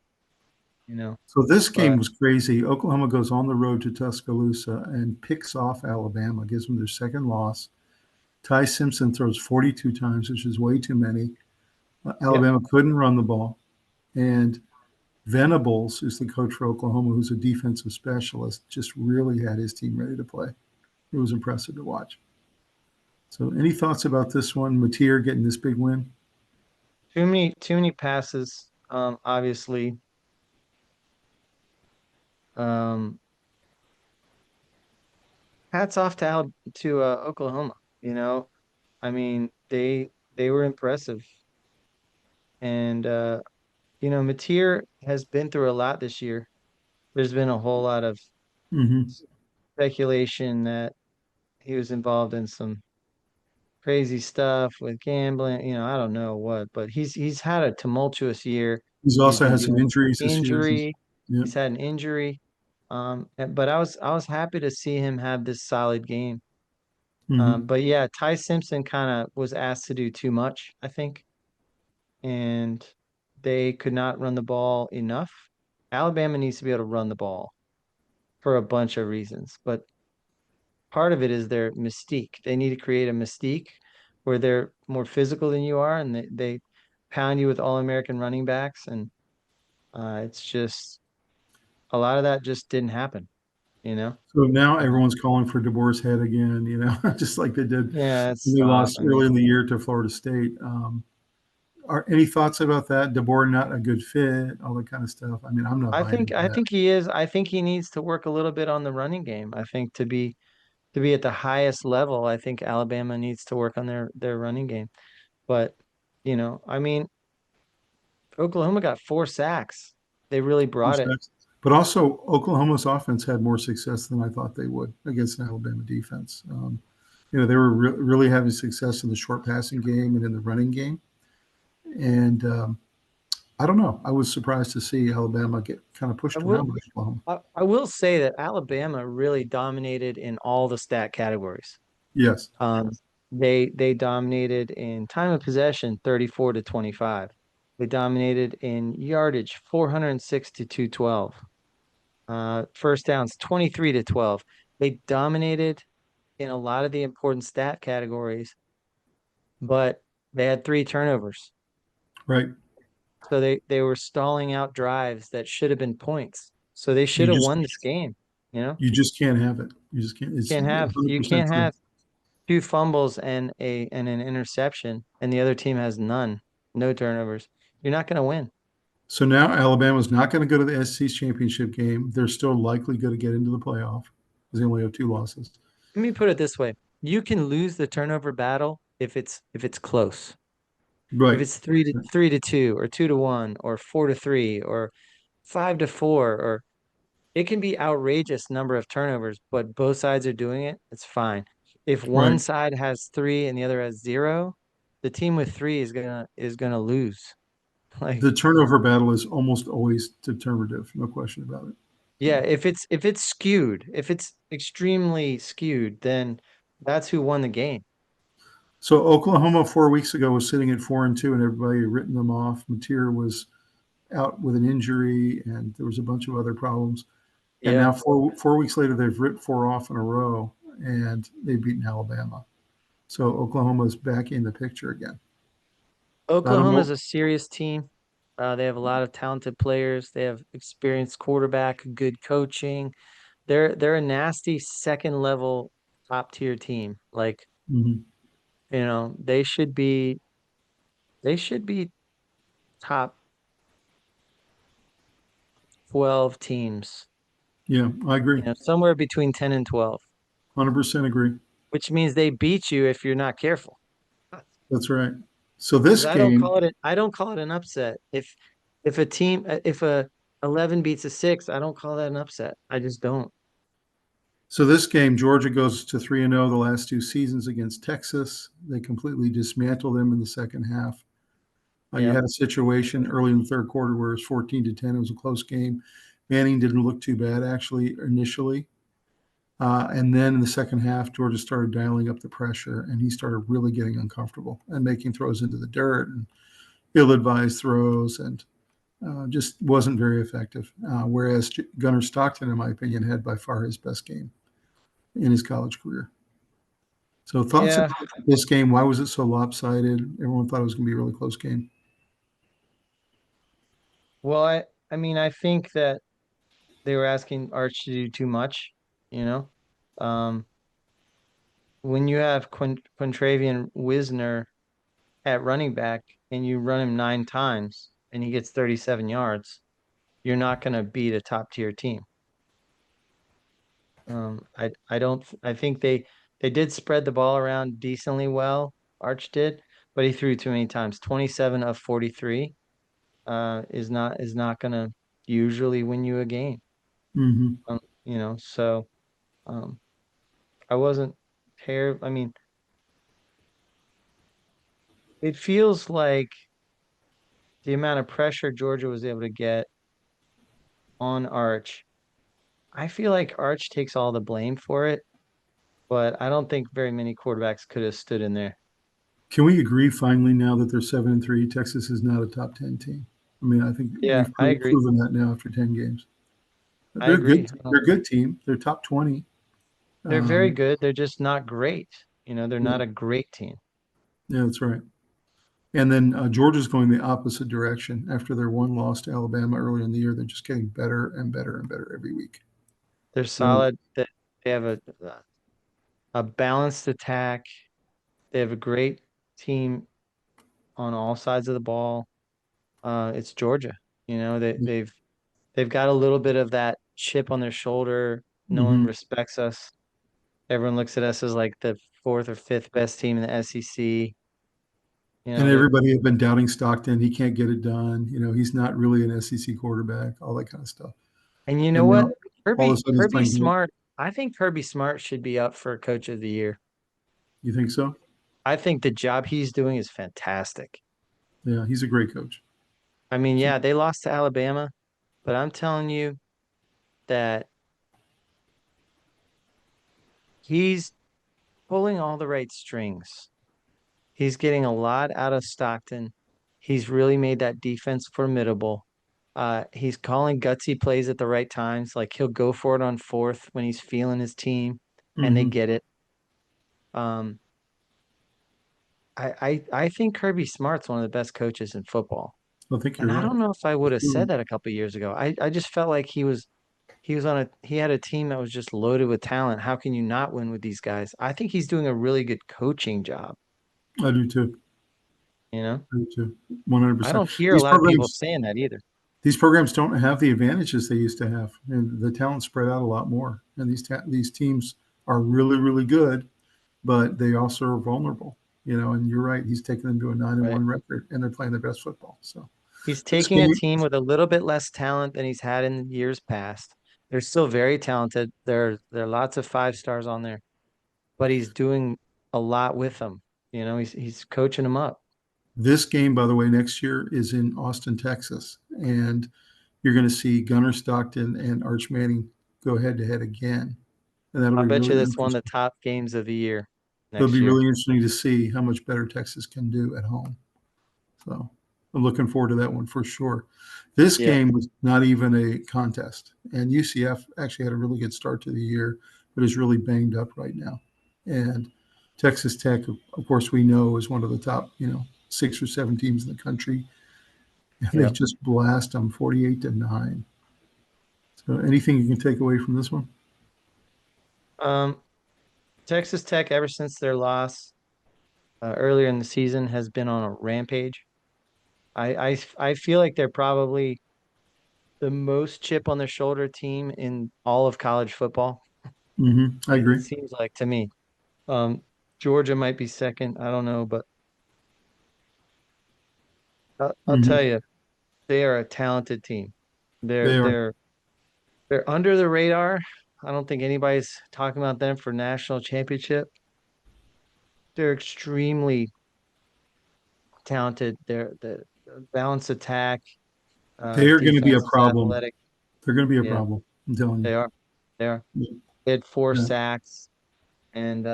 you know, So this game but was crazy. Oklahoma goes on the road to Tuscaloosa and picks off Alabama, gives them their second loss. Ty Simpson throws 42 times, which is way too many. yep. Alabama couldn't run the ball. And Venables, who's the coach for Oklahoma, who's a defensive specialist, just really had his team ready to play. It was impressive to watch. So, any thoughts about this one? Mateer getting this big win? Too many passes. Obviously. Um, hats off to Oklahoma. You know, I mean, they were impressive. And Mateer has been through a lot this year. There's been a whole lot of Mm-hmm. speculation that he was involved in some crazy stuff with gambling. I don't know what, but he's had a tumultuous year. He's He's also been had some dealing with injuries this year. injury. Yeah. He's had an injury. But I was happy to see him have this solid game. Mm-hmm. But yeah, Ty Simpson kind of was asked to do too much, I think, and they could not run the ball enough. Alabama needs to be able to run the ball for a bunch of reasons, but part of it is their mystique. They need to create a mystique where they're more physical than you are, and they pound you with all-American running backs, and it's just a lot of that just didn't happen, you know? So now Uh, everyone's calling for DeBoer's head again, just like they did yeah, when they stop. lost I early mean, in the year to Florida State. Are any thoughts about that? DeBoer not a good fit, all that kind of stuff. I mean, I'm not I buying think into I that. think he is. I think he needs to work a little bit on the running game. I think to be at the highest level, I think Alabama needs to work on their running game. But, I mean, Oklahoma got 4 sacks. They really brought it. But also, Oklahoma's offense had more success than I thought they would against an Alabama defense. They were really having success in the short passing game and in the running game. And I don't know. I was surprised to see Alabama get kind of I pushed will around by Oklahoma. I will say that Alabama really dominated in all the stat categories. Yes. Um, they dominated in time of possession, 34 to 25. They dominated in yardage, 406 to 212. First downs, 23 to 12. They dominated in a lot of the important stat categories, but they had 3 turnovers. Right. So they were stalling out drives that should have been points. So they should You have just won this game, you know? you just can't have it. You just can't. It's You 100% can't true. have 2 fumbles and an interception, and the other team has none, no turnovers. You're not going to win. So now Alabama's not going to go to the SEC championship game. They're still likely going to get into the playoff because they only have 2 losses. Let me put it this way. You can lose the turnover battle if it's close. If Right. it's 3-2 or 2-1 or 4-3 or 5-4 or it can be outrageous number of turnovers, but both sides are doing it, it's fine. If one Right. side has 3 and the other has 0, the team with three is gonna lose. Like, The turnover battle is almost always determinative, no question about it. yeah, if it's skewed, if it's extremely skewed, then that's who won the game. So Oklahoma 4 weeks ago was sitting at 4-2, and everybody had written them off. Mateer was out with an injury, and there was a bunch of other problems. And Yeah. now 4 weeks later, they've ripped four off in a row, and they've beaten Alabama. So Oklahoma's back in the picture again. I don't Oklahoma's know. a serious team. They have a lot of talented players. They have experienced quarterback, good coaching. They're a nasty second level top tier team. Like, Mhm. they should be top 12 teams, Yeah, I agree. somewhere between 10 and 12, 100% agree. which means they beat you if you're not careful. That's right. So Because this game, I don't call it an upset. If a 11 beats a 6, I don't call that an upset. I just don't. Georgia goes to 3-0 the last two seasons against Texas. They completely dismantled them in the second half. You Yeah. had a situation early in the third quarter where it was 14-10. It was a close game. Manning didn't look too bad actually initially. And then in the second half, Georgia started dialing up the pressure, and he started really getting uncomfortable and making throws into the dirt and ill-advised throws, and just wasn't very effective. Whereas Gunnar Stockton, in my opinion, had by far his best game in his college career. So thoughts Yeah. about this game? Why was it so lopsided? Everyone thought it was going to be a really close game. Well, I mean, I think that they were asking Arch to do too much, you know. Um, when you have Quintravian Wisner at running back and you run him 9 times and he gets 37 yards, you're not going to beat a top tier team. I don't I think they did spread the ball around decently well, Arch did, but he threw too many times. 27 of 43 is not going to usually win you a game. Mm-hmm. So um I wasn't terrible. I mean, it feels like the amount of pressure Georgia was able to get on Arch. I feel like Arch takes all the blame for it, but I don't think very many quarterbacks could have stood in there. Can we agree finally now that they're 7-3? Texas is not a top 10 team. I mean, I think Yeah, we've I agree. proven that now after 10 games. I They're good. agree. They're a good team. They're top 20. They're very Um, good. They're just not great. They're yeah, not a great team. yeah, that's right. And then Georgia's going the opposite direction. After their one loss to Alabama earlier in the year, they're just getting better and better and better every week. They're So, solid. They have a balanced attack. They have a great team on all sides of the ball. It's Georgia. They've got a little bit of that chip on their shoulder. No one mhm. respects us. Everyone looks at us as like the fourth or fifth best team in the SEC. And They're everybody had been doubting Stockton. He can't get it done. He's not really an SEC quarterback, all that kind of stuff. and you know And what? now all of a sudden he's Kirby playing good. Smart. I think Kirby Smart should be up for Coach of the Year. You think so? I think the job he's doing is fantastic. Yeah, he's a great coach. I mean, yeah, they lost to Alabama, but I'm telling you that he's pulling all the right strings. He's getting a lot out of Stockton. He's really made that defense formidable. He's calling gutsy plays at the right times. Like, he'll go for it on fourth when he's feeling his team and they Hmm. get it. Um, I think Kirby Smart's one of the best coaches in football. I think And you're I right. don't know if I would He's have said proven. that a couple of years ago. I just felt like he had a team that was just loaded with talent. How can you not win with these guys? I think he's doing a really good coaching job, I do too. you know? I do too. I 100%. don't hear a These lot of people programs, saying that either. these programs don't have the advantages they used to have, and the talent spread out a lot more. And these teams are really, really good, but they also are vulnerable. And you're right. He's taken them to a nine and Right. one record, and they're playing their best football. So He's this taking a game, team with a little bit less talent than he's had in years past. They're still very talented. There are lots of five stars on there, but he's doing a lot with them. He's coaching them up. This game, by the way, next year is in Austin, Texas, and you're going to see Gunnar Stockton and Arch Manning go head to head again, and that'll I be bet you really that's one of the interesting. top games of the year It'll next be year. really interesting to see how much better Texas can do at home. So I'm looking forward to that one for sure. This Yeah. game was not even a contest, and UCF actually had a really good start to the year, but is really banged up right now. And Texas Tech, of course, we know is one of the top, 6 or 7 teams in the country, and they Yeah. just blast them 48-9. So anything you can take away from this one? Um, Texas Tech, ever since their loss earlier in the season, has been on a rampage. I feel like they're probably the most chip on their shoulder team in all of college football. I It agree. seems like to me. Um, Georgia might be second. I don't know, but I'll tell hmm you, they are a talented team. They're They are. they're they're under the radar. I don't think anybody's talking about them for national championship. They're extremely talented. They're the balanced attack, They are going to be a defense is problem. athletic. They're going to be a Yeah, problem. I'm telling they you. are. They are. They had four Yeah. sacks and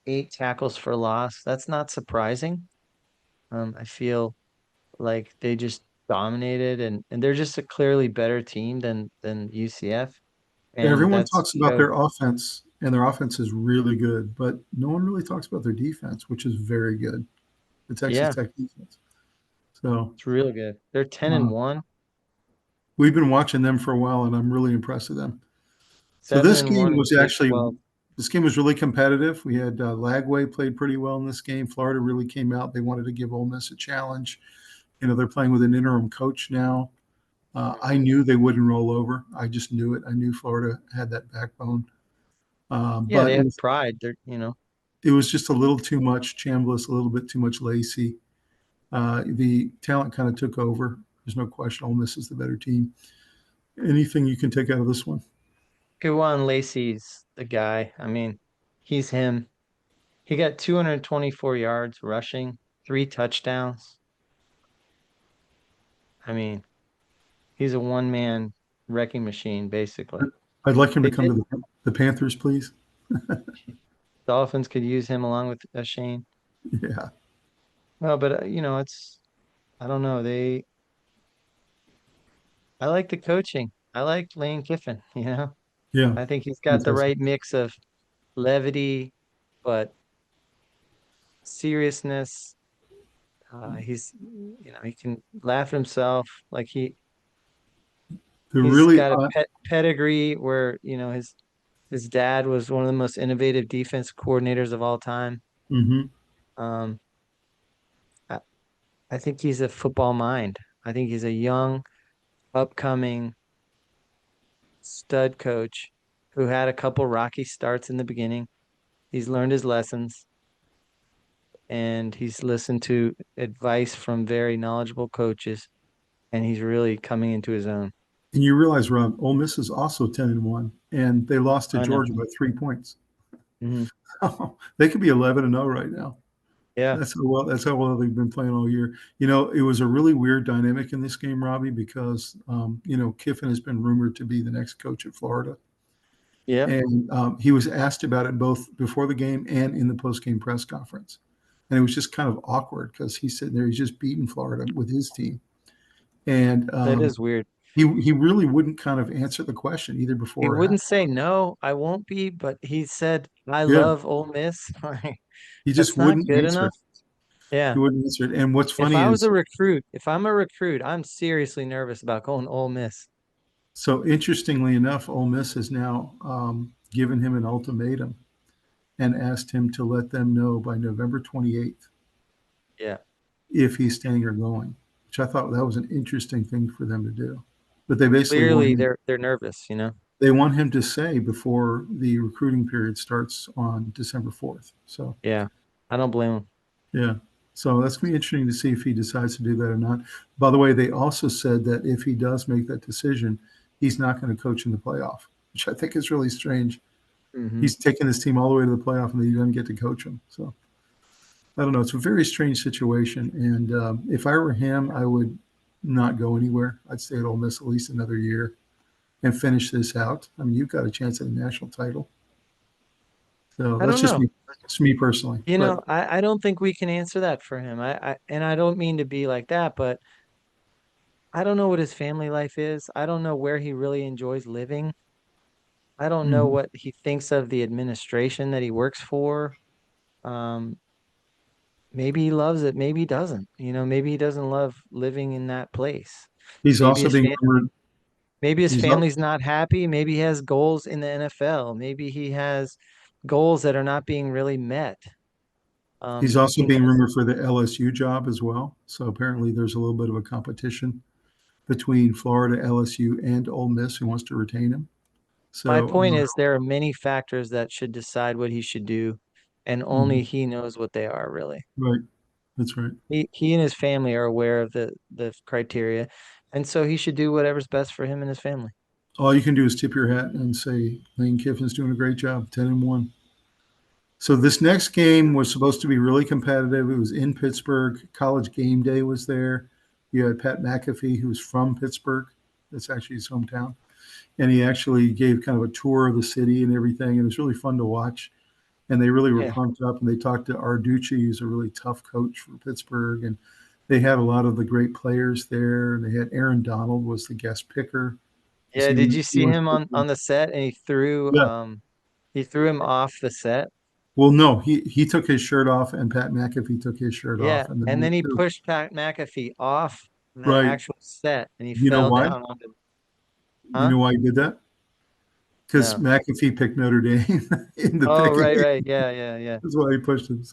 8 tackles for loss. That's not surprising. I feel like they just dominated and they're just a clearly better team than UCF. And Everyone that's talks about showed. their offense, and their offense is really good, but no one really talks about their defense, which is very good. The Texas Yeah, Tech defense. So it's real good. They're 10 and uh, 1, we've been watching them for a while, and I'm really impressed with them. So 7 and 1 in the Big 12. this game was really competitive. We had Lagway played pretty well in this game. Florida really came out. They wanted to give Ole Miss a challenge. They're playing with an interim coach now. I Mhm. knew they wouldn't roll over. I just knew it. I knew Florida had that backbone. Yeah, But they have pride. it was just a little too much Chambliss, a little bit too much Lacey. The talent kind of took over. There's no question. Ole Miss is the better team. Anything you can take out of this one? Juwan Lacey's the guy. I mean, he's him. He got 224 yards rushing, 3 touchdowns. I mean, he's a one-man wrecking machine, basically. I'd like him to They come did. to the Panthers, please. Dolphins could use him along with Shane. Yeah, Well, but I don't know. I like the coaching. I like Lane Kiffin. yeah, I think he's got the fantastic. right mix of levity, but seriousness. He can laugh at himself. Like The he's really got a pedigree where, his dad was one of the most innovative defense coordinators of all time. mhm. Um, I, I think he's a football mind. I think he's a young, upcoming stud coach who had a couple rocky starts in the beginning. He's learned his lessons and he's listened to advice from very knowledgeable coaches, and he's really coming into his own. And you realize, Rob, Ole Miss is also 10-1, and they lost to I know. Georgia by 3 points. Hmm. They could be 11-0 right now. Yeah. That's how well they've been playing all year. It was a really weird dynamic in this game, Robbie, because Kiffin has been rumored to be the next coach at Florida, Yeah. and he was asked about it both before the game and in the post-game press conference, and it was just kind of awkward because he's sitting there, he's just beating Florida with his team, and That is weird. he really wouldn't kind of answer the question either He before or wouldn't after. say no, I won't be, but he said, I Yeah, love Ole Miss. Like, he just that's not wouldn't good answer it. enough. He Yeah. wouldn't answer it. And what's funny is, If I'm a recruit, I'm seriously nervous about going to Ole Miss. so interestingly enough, Ole Miss has now given him an ultimatum and asked him to let them know by November 28th Yeah. if he's staying or going, which I thought that was an interesting thing for them to do. But they basically want Clearly him, they're nervous. they want him to say before the recruiting period starts on December 4th. So Yeah. I don't blame him. yeah. So that's going to be interesting to see if he decides to do that or not. By the way, they also said that if he does make that decision, he's not going to coach in the playoff, which I think is really strange. Hmm. He's taken his team all the way to the playoff and he doesn't get to coach them. So I don't know. It's a very strange situation. And if I were him, I would not go anywhere. I'd stay at Ole Miss at least another year and finish this out. I mean, you've got a chance at a national title. So I that's don't know. just me personally. But I don't think we can answer that for him. And I don't mean to be like that, but I don't know what his family life is. I don't know where he really enjoys living. I don't know mhm. what he thinks of the administration that he works for. Um, maybe he loves it, maybe he doesn't. Maybe he doesn't love living in that place. He's Maybe also his being fam rumored. maybe his He's al- family's not happy. Maybe he has goals in the NFL. Maybe he has goals that are not being really met. he's He also can being get rumored for the LSU job as well. So apparently, there's a little bit of a competition between Florida, LSU, and Ole Miss who wants to retain him. My So point is there are many factors that should decide what he should do, and only mhm. he knows what they are really. Right, that's right. He and his family are aware of the criteria, and so he should do whatever's best for him and his family. All you can do is tip your hat and say Lane Kiffin's doing a great job, 10-1. So this next game was supposed to be really competitive. It was in Pittsburgh. College game day was there. You had Pat McAfee, who's from Pittsburgh. That's actually his hometown. And he actually gave kind of a tour of the city and everything. And it was really fun to watch. And they really were Yeah. pumped up. And they talked to Arducci, who's a really tough coach for Pittsburgh. And they had a lot of the great players there. And they had Aaron Donald was the guest picker. Yeah, So did he you see went, him on the set and yeah. he threw him off the set? Well, no, he took his shirt off, and Pat McAfee took his shirt Yeah, off, and and then then he pushed Pat McAfee off the right. actual set and he You know fell why? down onto, You huh? know why he did that? Because No. McAfee picked Notre Dame in the Oh, picking. right, right. Yeah, yeah, yeah. That's why he pushed him.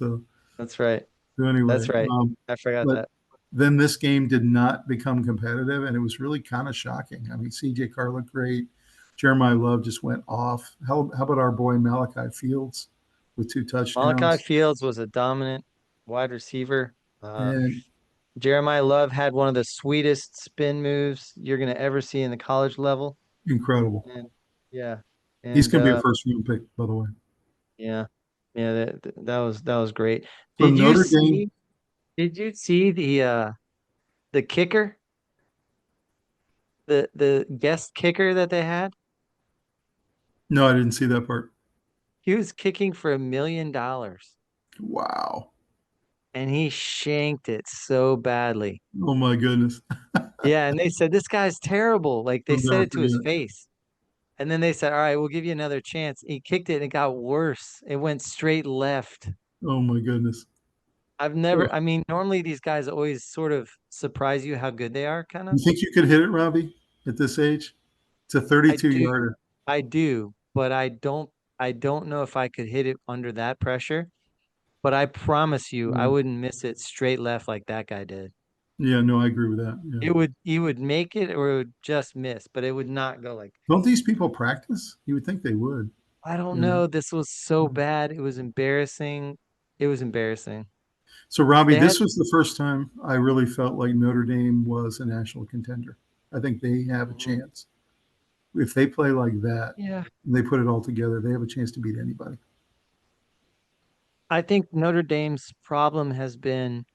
That's right. So anyway, That's right. I forgot but that. then this game did not become competitive, and it was really kind of shocking. I mean, C.J. Carr looked great. Jeremiah Love just went off. How about our boy Malachi Fields with 2 Malachi touchdowns? Fields was a dominant wide receiver. Uh, And Jeremiah Love had one of the sweetest spin moves you're gonna ever see in the college level. incredible. And yeah, He's and going to be a first round pick, by the way. yeah, yeah, that was great. So Did you Notre Dame. see? Did you see the kicker, the guest kicker that they had? No, I didn't see that part. He was kicking for $1 million, Wow. and he shanked it so badly. Oh my goodness. Yeah, and they said this guy's terrible. Like they I'll said never it to his forget. face. And then they said, "All right, we'll give you another chance." He kicked it and it got worse. It went straight left. Oh my goodness. I've Oh, never, I mean, normally these guys always sort of surprise you how good they are, kind you of. think you could hit it, Robbie, at this age? It's a I 32 do, yarder. I do, but I don't know if I could hit it under that pressure. But I promise you, I Yeah. wouldn't miss it straight left like that guy did. Yeah, no, I agree with that. Yeah. He would make it or it would just miss, but it would not go like, Don't these people practice? You would think they would. I don't You know? know. This was so bad. It was embarrassing. It was embarrassing. So, Robbie, They had, this was the first time I really felt like Notre Dame was a national contender. I think they have a Mhm. chance. If they play like that Yeah. and they put it all together, they have a chance to beat anybody. I think Notre Dame's problem has been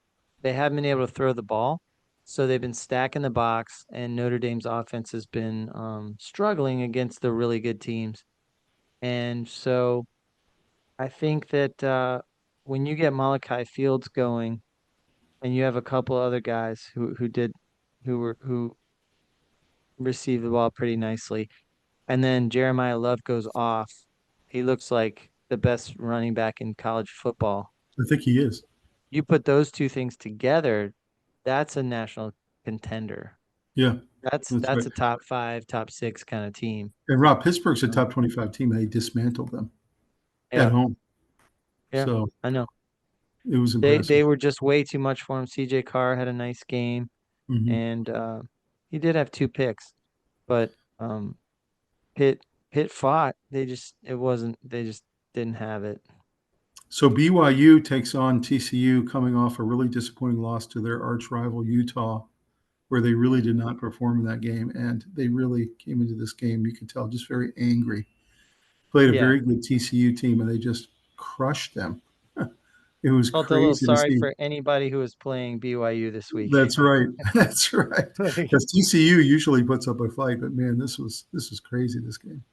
they haven't been able to throw the ball. So they've been stacking the box, and Notre Dame's offense has been struggling against the really good teams. And so I think that when you get Malachi Fields going, and you have a couple other guys who received the ball pretty nicely, and then Jeremiah Love goes off, he looks like the best running back in college football. I think he is. You put those two things together, that's a national contender. Yeah, that's That's right. a top five, top six kind of team. And Rob, Pittsburgh's a Um, top 25 team. They dismantled them at yeah, home. yeah, So I know. it was They impressive. were just way too much for him. CJ Carr had a nice game, Hmm. and he did have two picks, but Pitt Pitt fought. It wasn't. They just didn't have it. So BYU takes on TCU coming off a really disappointing loss to their arch rival Utah, where they really did not perform in that game. And they really came into this game, you could tell, just very angry. Played a Yeah, very good TCU team, and they just crushed them. It was Felt a little crazy to sorry see. for anybody who was playing BYU this week. That's right. That's right. Like, Because TCU usually puts up a fight, but man, this was crazy, this game.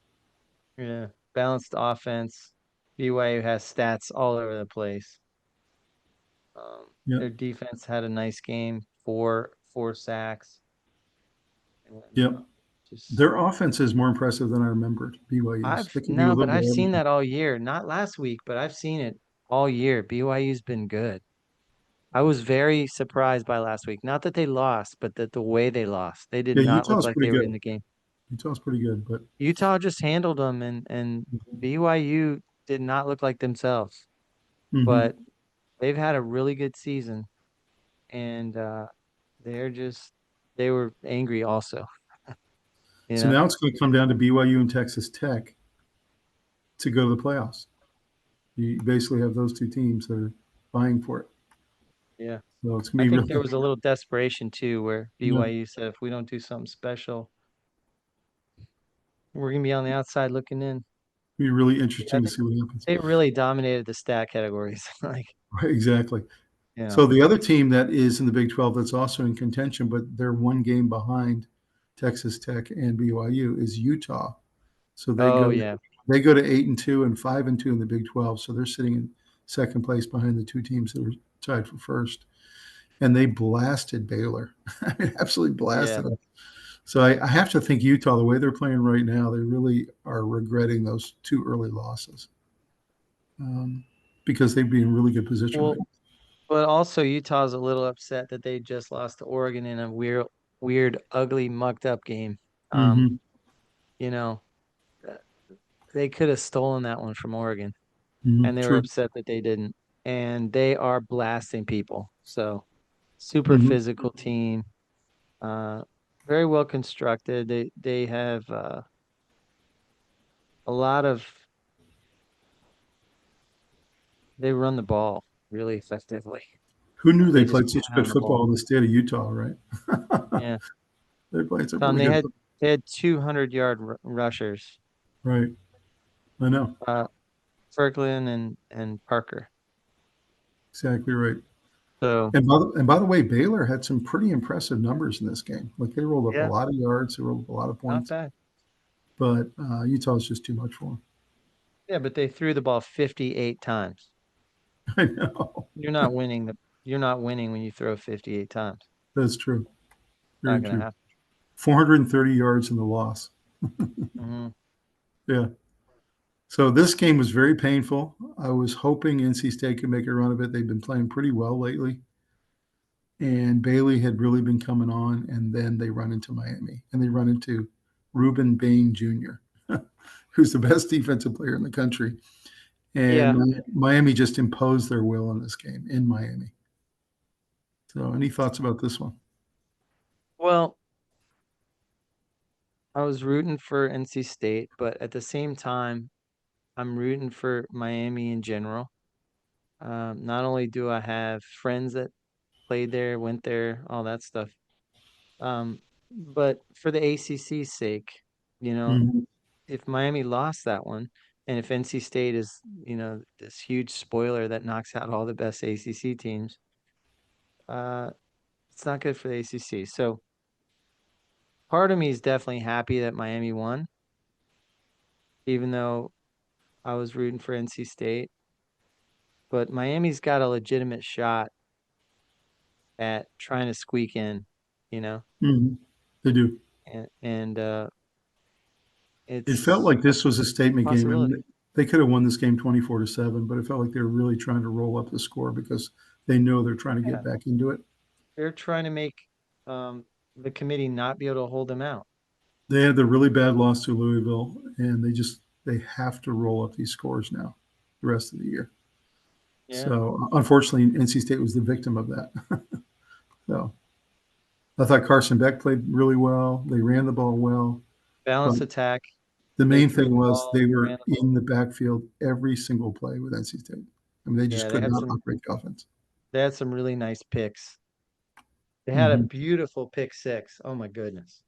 yeah, balanced offense. BYU has stats all over the place. Yep. Their defense had a nice game, four sacks, and Yep. just Their offense is more impressive than I remembered. BYU's. I've They can do a no, little but bit I've of seen everything. that all year. Not last week, but I've seen it all year. BYU's been good. I was very surprised by last week. Not that they lost, but that the way they lost. They did Yeah, not look Utah's like pretty they were in good. the game. Utah's pretty good, but Utah just handled them, and BYU did not look like themselves. hmm But they've had a really good season, and they're just they were angry also, you so know? now it's going to come down to BYU and Texas Tech to go to the playoffs. You basically have those two teams that are vying for it. Yeah. So it's going I to be think there really, was a little desperation too, where yeah, BYU said if we don't do something special, we're gonna be on the outside looking in. be really I interesting to think see what happens. they really dominated the stat categories. Like, Right, exactly. you know. So the other team that is in the Big 12 that's also in contention, but they're one game behind Texas Tech and BYU is Utah. So Oh yeah. they go to 8-2 and 5-2 in the Big 12. So they're sitting in second place behind the two teams that are tied for first. And they blasted Baylor. I mean, absolutely Yeah. blasted them. So I have to think Utah, the way they're playing right now, they really are regretting those two early losses um, because they'd be in really good position right Well, but also Utah's a little upset that they just lost to Oregon in a weird, ugly, mucked up game. now. Um, you know, uh, they could have stolen that one from Oregon, and they were True. upset that they didn't. And they are blasting people. So super hmm physical team, uh, very well constructed. They have a lot of they run the ball really effectively. Who knew they They just played such good pound the ball. football in the state of Utah, right? Yeah. They played some Tom, really they good had football. they had 200-yard rushers, Right. I know. uh, Ferklin and Parker. Exactly right. So And by the way, Baylor had some pretty impressive numbers in this game. Like they rolled up a yeah, lot of yards, they rolled up a lot of not points, bad. but Utah's just too much for them. Yeah, but they threw the ball 58 times. I know. You're not winning the you're not winning when you throw 58 times. That's true. Not Very gonna true. happen. 430 yards in the loss. Hmm. Yeah. So this game was very painful. I was hoping NC State could make a run of it. They've been playing pretty well lately. And Bailey had really been coming on, and then they run into Miami, and they run into Ruben Bain Jr., who's the best defensive player in the country. Yeah. And Miami just imposed their will in this game in Miami. So, any thoughts about this one? Well, I was rooting for NC State, but at the same time, I'm rooting for Miami in general. Not only do I have friends that played there, went there, all that stuff, but for the ACC's sake, you know, Mhm. if Miami lost that one, and if NC State is, this huge spoiler that knocks out all the best ACC teams, uh, it's not good for the ACC. So part of me is definitely happy that Miami won, even though I was rooting for NC State. But Miami's got a legitimate shot at trying to squeak in, you know, Mhm. They do. and It felt it's like this was a a statement game. I possibility. mean, they could have won this game 24-7, but it felt like they were really trying to roll up the score because they know they're trying to Yeah, get back into it. they're trying to make um, the committee not be able to hold them out. They had the really bad loss to Louisville, and they have to roll up these scores now the rest of the year. Yeah, So unfortunately, NC State was the victim of that. So I thought Carson Beck played really well. They ran the ball well, but balanced attack. the They main threw thing the was ball, they they were ran the ball. in the backfield every single play with NC State. I mean, they just Yeah, could not operate the offense. they had some really nice picks. They had a hmm beautiful pick six. Oh my goodness.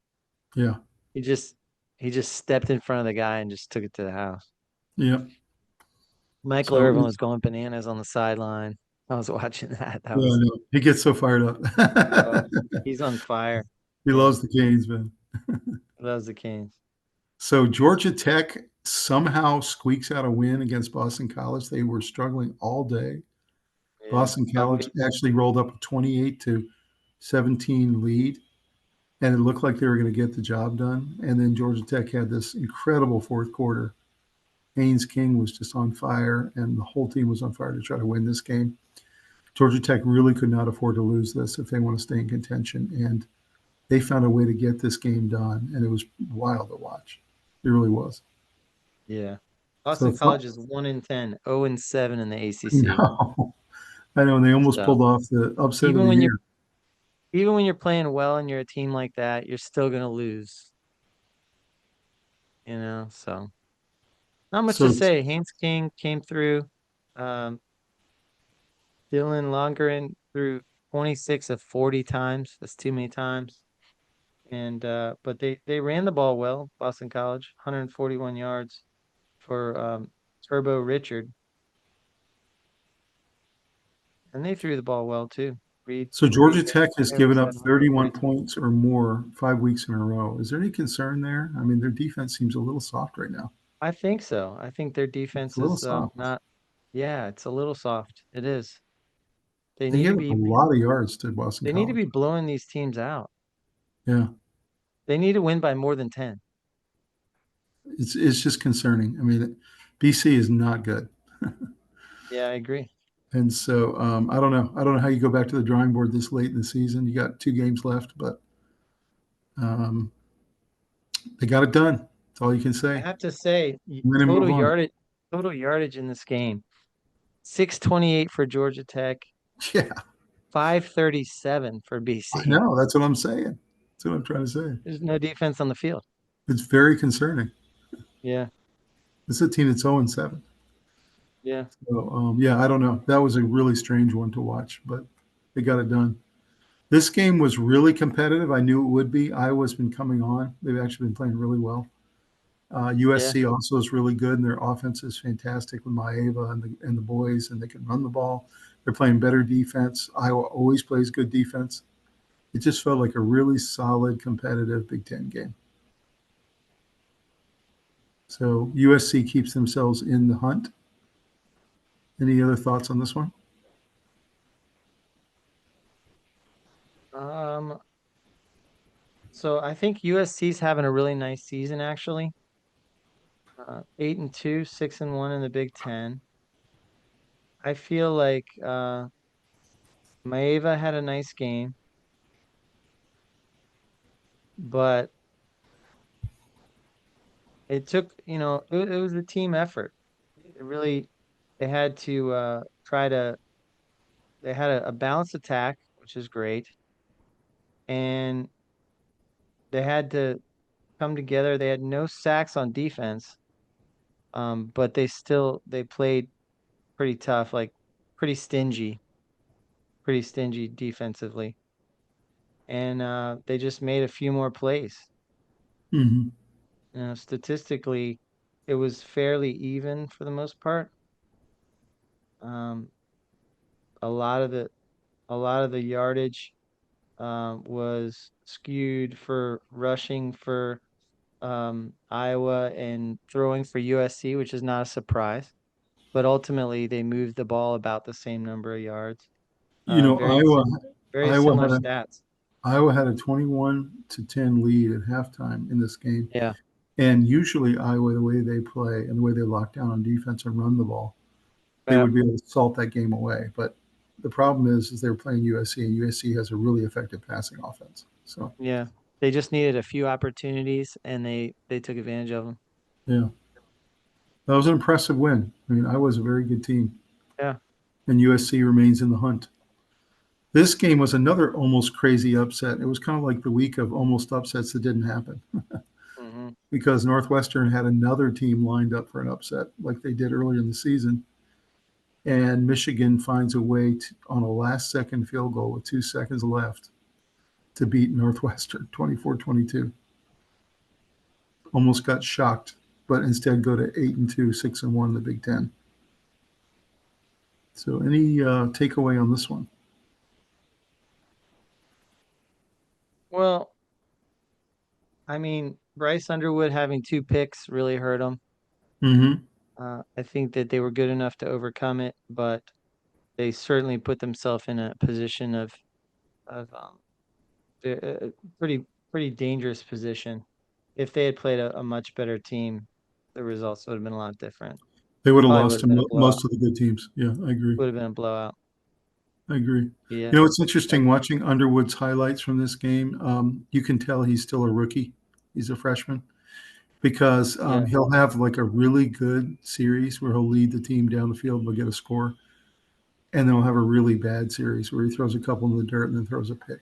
Yeah, He just he just stepped in front of the guy and just took it to the house. yeah. Michael So Irvin was going bananas on the sideline. I was watching that. That Yeah, I was know. He gets so fired up. uh, he's on fire. He Yeah, loves the Canes, man. loves the Canes. So Georgia Tech somehow squeaks out a win against Boston College. They were struggling all day. Yeah, Boston tough College week. actually rolled up a 28 to 17 lead, and it looked like they were going to get the job done. And then Georgia Tech had this incredible fourth quarter. Haynes King was just on fire, and the whole team was on fire to try to win this game. Georgia Tech really could not afford to lose this if they want to stay in contention, and they found a way to get this game done, and it was wild to watch. It really was. Yeah. So, Boston College is 1-10, 0-7 in the I ACC. know, I know, and they almost So pulled off the upset of even the when you're year. even when you're playing well and you're a team like that, you're still gonna lose. So not much to So, say. Haynes King came through. Um, Dylan Longren threw 26 of 40 times. That's too many times. And but they ran the ball well. Boston College, 141 yards for Turbo Richard, and they threw the ball well too. Reed so Reed Georgia Tech has given up 37, 31 142. points or more 5 weeks in a row. Is there any concern there? I mean, their defense seems a little soft right now. I think so. I think their It's defense a little is soft. not. Yeah, it's a little soft. It is. They They need to gave up a be. lot of yards to Boston They need to College. be blowing these teams out. Yeah, They need to win by more than 10. it's just concerning. I mean, BC is not good. Yeah, I agree. And so I don't know. I don't know how you go back to the drawing board this late in the season. You got 2 games left, but um, they got it done. That's all you can I say. have to say, Win and move on. total yardage in this game, 628 for Georgia Tech, Yeah, 537 for I BC. know. That's what I'm saying. That's what I'm trying to say. There's no defense on the field. It's very concerning. Yeah, This is a team that's 0-7. yeah, So yeah, I don't know. That was a really strange one to watch, but they got it done. This game was really competitive. I knew it would be. Iowa's been coming on. They've actually been playing really well. yeah, USC also is really good, and their offense is fantastic with Maeva and the boys, and they can run the ball. They're playing better defense. Iowa always plays good defense. It just felt like a really solid, competitive Big Ten game. So USC keeps themselves in the hunt. Any other thoughts on this one? Um, so I think USC's having a really nice season actually. 8-2, 6-1 in the Big Ten. I feel like Maeva had a nice game, but it took, it was a team effort. It really, they had to they had a balanced attack, which is great, and they had to come together. They had no sacks on defense, but they played pretty tough, like pretty stingy, pretty stingy defensively, and they just made a few more plays. Mm-hmm. Statistically, it was fairly even for the most part. Um, a lot of the yardage was skewed for rushing for Iowa and throwing for USC, which is not a surprise. But ultimately, they moved the ball about the same number of yards. You know, Very very Iowa similar had a stats. Iowa had a 21-10 lead at halftime in this game. Yeah, And usually Iowa, the way they play and the way they lock down on defense and run the ball, they yeah, would be able to salt that game away. But the problem is they're playing USC, and USC has a really effective passing offense. So yeah. They just needed a few opportunities, and they took advantage of them. yeah, that was an impressive win. I mean, Iowa's a very good team, Yeah, and USC remains in the hunt. This game was another almost crazy upset. It was kind of like the week of almost upsets that didn't happen hmm, because Northwestern had another team lined up for an upset like they did earlier in the season. And Michigan finds a way on a last second field goal with 2 seconds left to beat Northwestern 24-22. Almost got shocked, but instead go to 8-2, 6-1 in the Big Ten. So any takeaway on this one? Well, I mean, Bryce Underwood having 2 picks really hurt him. Mm-hmm. I think that they were good enough to overcome it, but they certainly put themselves in a position of a pretty dangerous position. If they had played a much better team, the results would have been a lot different. They would have Probably would lost have to been a blowout. most of the good teams. Yeah, I agree. Would have been a blowout. I agree. Yeah. You know, it's interesting Like, watching Underwood's highlights from this game. You can tell he's still a rookie. He's a freshman because yeah. he'll have like a really good series where he'll lead the team down the field, will get a score, and then he'll have a really bad series where he throws a couple in the dirt and then throws a pick.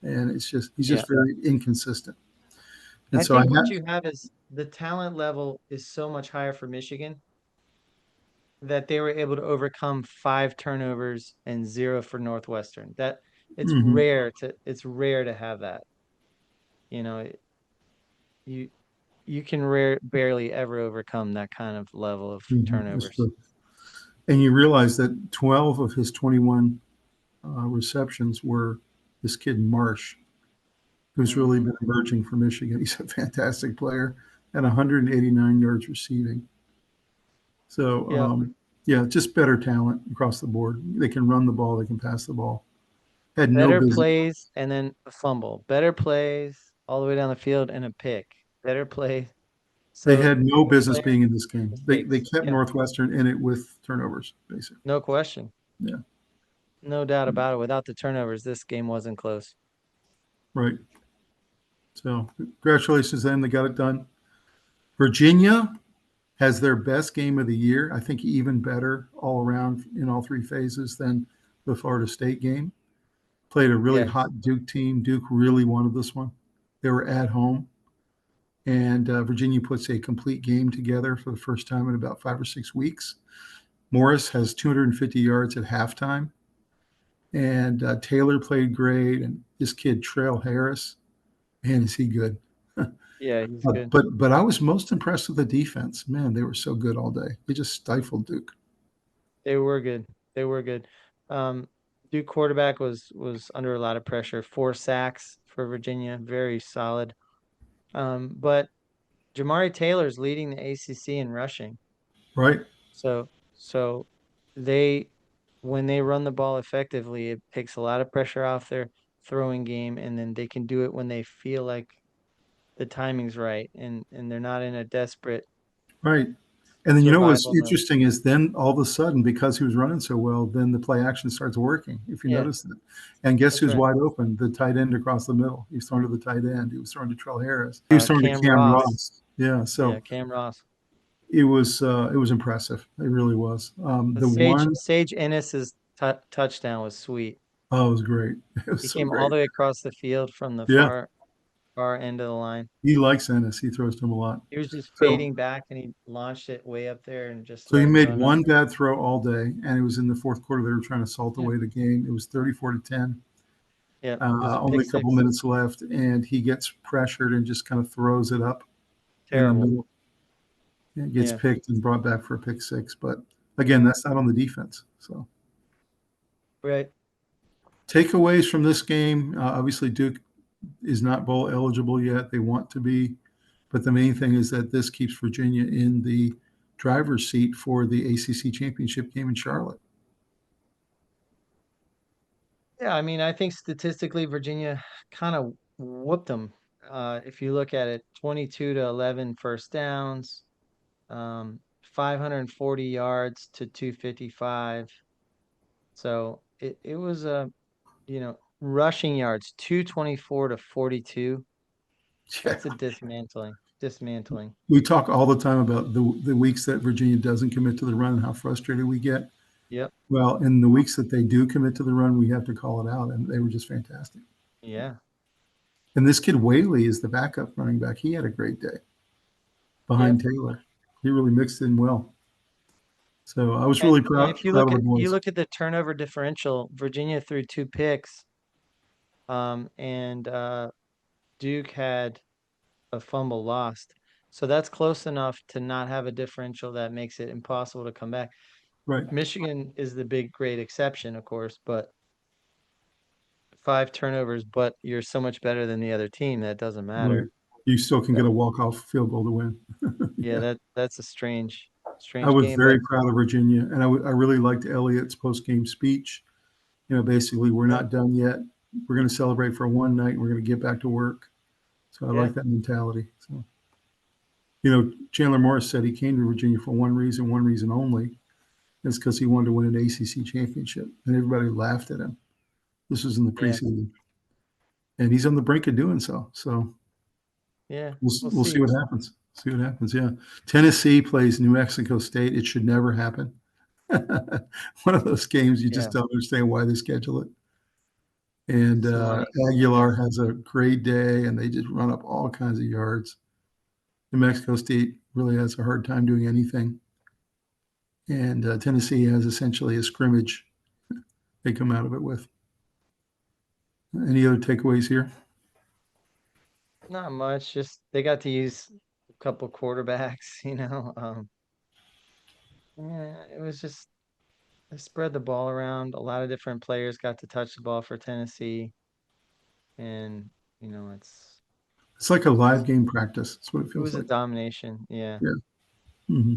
And it's just he's Yeah. just very inconsistent. And I so I think what have you have is the talent level is so much higher for Michigan that they were able to overcome 5 turnovers and 0 for Northwestern. That mhm, it's rare to have that. You know, you you can barely ever overcome that kind of level of that's turnovers. true. And you realize that 12 of his 21 receptions were this kid Marsh, who's really Hmm. been emerging for Michigan. He's a fantastic player and 189 yards receiving. So, Yeah. yeah, just better talent across the board. They can run the ball, they can pass the ball. Had no Better business. plays and then a fumble. Better plays all the way down the field and a pick. Better play. They So had no the business player being in this game. They mistakes. kept Yeah, Northwestern in it with turnovers, basically. no question. Yeah, No doubt about it. Without the turnovers, this game wasn't close. right. So, congratulations to them. They got it done. Virginia has their best game of the year. I think even better all around in all three phases than the Florida State game. Played a really Yeah. hot Duke team. Duke really wanted this one. They were at home, and Virginia puts a complete game together for the first time in about 5 or 6 weeks. Morris has 250 yards at halftime, and Taylor played great. And this kid Trail Harris, man, is he good? Yeah, he's good. But I was most impressed with the defense. Man, they were so good all day. They just stifled Duke. They were good. They were good. Um, Duke quarterback was under a lot of pressure. 4 sacks for Virginia, very solid. But Jamari Taylor's leading the ACC in rushing. Right? So they when they run the ball effectively, it takes a lot of pressure off their throwing game, and then they can do it when they feel like the timing's right and they're not in a desperate Right. And then you know what's survival mode. interesting is then all of a sudden, because he was running so well, then the play action starts working, if you Yeah, notice that. And guess that's who's right. wide open? The tight end across the middle. He was throwing to the tight end. He was throwing to Trell Harris. He was throwing to Cam Cam Ross. Ross. Yeah. Yeah, So Cam Ross. it was impressive. It really was. The The one Sage Ennis's touchdown was sweet. oh, it was great. It was He so came all great. the way across the field from the Yeah. far end of the line. He likes Ennis. He throws to him a lot. He was just So fading back and he launched it way up there and just so let he him made run one under. bad throw all day, and it was in the fourth quarter. They were trying to salt Yeah, away the game. It was 34-10. yeah. It was a Only pick a couple six. minutes left, and he gets pressured and just kind of throws it up in the Terrible. middle. It gets Yeah. picked and brought back for a pick six. But Yeah. again, that's not on the defense. So Right. takeaways from this game, obviously Duke is not bowl eligible yet. They want to be, but the main thing is that this keeps Virginia in the driver's seat for the ACC championship game in Charlotte. Yeah, I mean, I think statistically Virginia kind of whooped them. If you look at it, 22 to 11 first downs, 540 yards to 255. So it was rushing yards 224 to 42. Yeah. That's a dismantling. Dismantling. We talk all the time about the weeks that Virginia doesn't commit to the run and how frustrated we get. Yep. Well, in the weeks that they do commit to the run, we have to call it out, and they were just fantastic. Yeah. And this kid Whaley is the backup running back. He had a great day behind Yep. Taylor. He really mixed in well. So I was And really if proud of the you boys. look at the turnover differential, Virginia threw 2 picks, and Duke had a fumble lost. So that's close enough to not have a differential that makes it impossible to come back. Right. Michigan is the big, great exception, of course, but 5 turnovers, but you're so much better than the other team that doesn't Right. matter. You still can So, get a walk-off field goal to win. yeah, Yeah. that's a strange, I strange was game, but very proud of Virginia, and I really liked Elliott's post-game speech. Basically, we're yeah, not done yet. We're going to celebrate for one night, and we're going to get back to work. So I yeah, like that mentality. So, Chandler Morris said he came to Virginia for one reason only. It's because he wanted to win an ACC championship, and everybody laughed at him. This was in the yeah, preseason, and he's on the brink of doing so. So yeah. we'll We'll we'll see see. what happens. See what happens. Yeah, Tennessee plays New Mexico State. It should never happen. One of those games you Yeah, just don't understand why they schedule it. And it's money. Aguilar has a great day, and they just run up all kinds of yards. New Mexico State really has a hard time doing anything, and Tennessee has essentially a scrimmage they come out of it with. Any other takeaways here? Not much. Just they got to use a couple quarterbacks, Yeah, it was just they spread the ball around. A lot of different players got to touch the ball for Tennessee, and you know, it's It's like a it live was game practice. That's what it it feels was a like. domination. Yeah. Yeah. hmm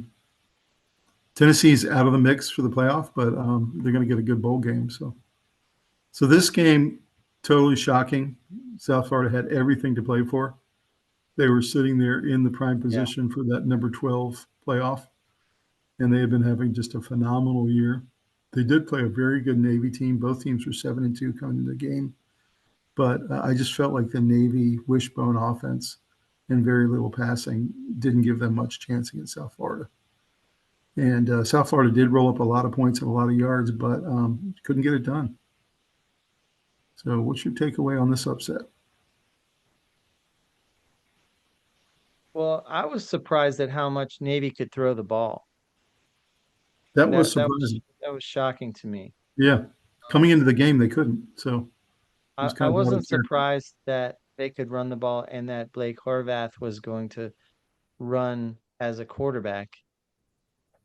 Tennessee's out of the mix for the playoff, but they're going to get a good bowl game. So this game, totally shocking. South Florida had everything to play for. They were sitting there in the prime Yeah. position for that number 12 playoff, and they have been having just a phenomenal year. They did play a very good Navy team. Both teams were 7-2 coming into the game, but I just felt like the Navy wishbone offense and very little passing didn't give them much chance against South Florida. And South Florida did roll up a lot of points and a lot of yards, but couldn't get it done. So, what's your takeaway on this upset? Well, I was surprised at how much Navy could throw the ball. That was That surprising. that was shocking to me. Yeah, coming into the game they couldn't, so it was I kind of out of wasn't character. surprised that they could run the ball and that Blake Horvath was going to run as a quarterback.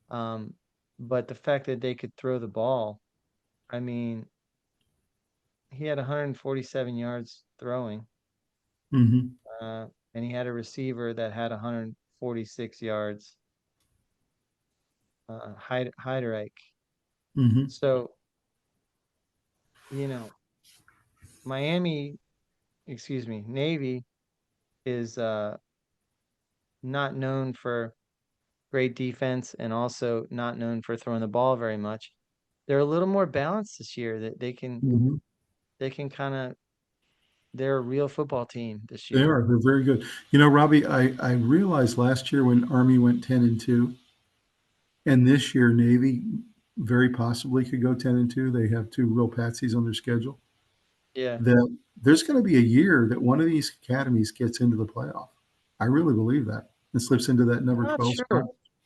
Um, but the fact that they could throw the ball, I mean, he had 147 yards throwing, hmm and he had a receiver that had 146 yards, Heiderreich. hmm So, you know, Miami, excuse me, Navy is not known for great defense and also not known for throwing the ball very much. They're a little more balanced this year that hmm they can kind of they're a real football team this They year. are. They're very good. Robbie, I realized last year when Army went 10-2, and this year Navy very possibly could go 10-2. They have two real patsies on their schedule. Yeah. That there's going to be a year that one of these academies gets into the playoff. I really believe that and slips into that I'm number not 12 spot.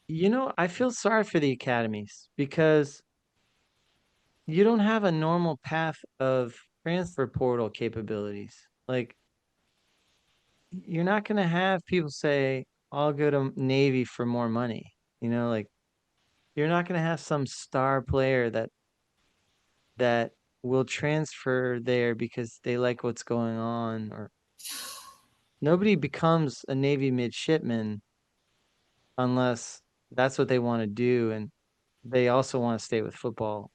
sure. I feel sorry for the academies because you don't have a normal path of transfer portal capabilities. Like you're not going to have people say, "I'll go to Navy for more money." Like you're not going to have some star player that will transfer there because they like what's going on, or nobody becomes a Navy midshipman unless that's what they want to do, and they also want to stay with football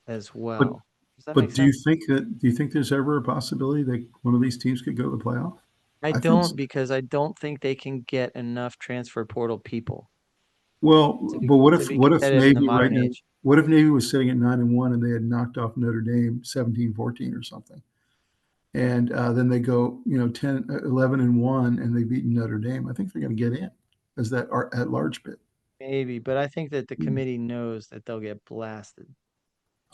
as But well. Does that make but sense? do you think there's ever a possibility that one of these teams could go to the playoff? I I think don't so. because I don't think they can get enough transfer portal people Well, to be but what to if be what if competitive in the Navy right modern now? age. What if Navy was sitting at 9-1 and they had knocked off Notre Dame 17-14 or something, and then they go 10 11-1 and they beat Notre Dame? I think they're going to get in as that at large bid. Maybe, but I think that the committee knows that they'll get blasted.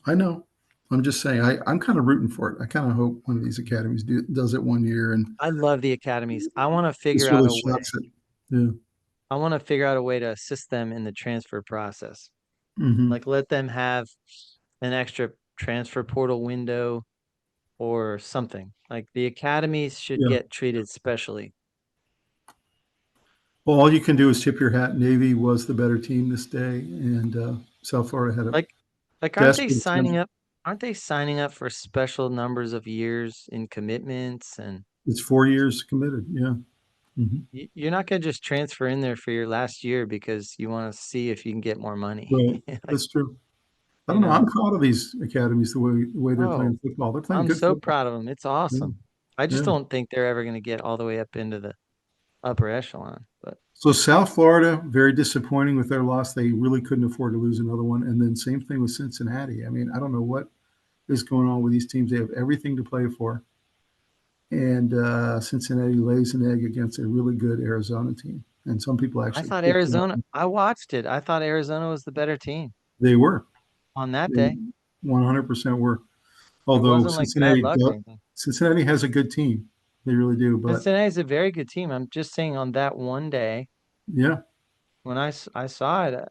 I know. I'm just saying. I'm kind of rooting for it. I kind of hope one of these academies does it one year and I love the academies. this really shocks it. Yeah. I want to figure out a way to assist them in the transfer process. hmm Like let them have an extra transfer portal window or something. Like the academies should Yeah. get treated specially. Well, all you can do is tip your hat. Navy was the better team this day, and South Florida had a Like desperate attempt. aren't they signing up for special numbers of years in commitments and It's 4 years committed. Yeah. Hmm. you're not going to just transfer in there for your last year because you want to see if you can get more money. Right. Like, That's true. I you don't know. know, I'm proud of these academies the way they're oh, playing football. They're playing I'm good so football. proud of them. It's Yeah. awesome. I just Yeah. don't think they're ever going to get all the way up into the upper echelon, but So South Florida, very disappointing with their loss. They really couldn't afford to lose another one. And then same thing with Cincinnati. I mean, I don't know what is going on with these teams. They have everything to play for. And Cincinnati lays an egg against a really good Arizona team. And some people actually picked them up. I watched it. I thought Arizona was the better team They were. on that They day. 100% were. It Although wasn't like bad luck or anything. Cincinnati has a good team. They really do. But Cincinnati's a very good team. I'm just saying on that one day yeah, when I saw it,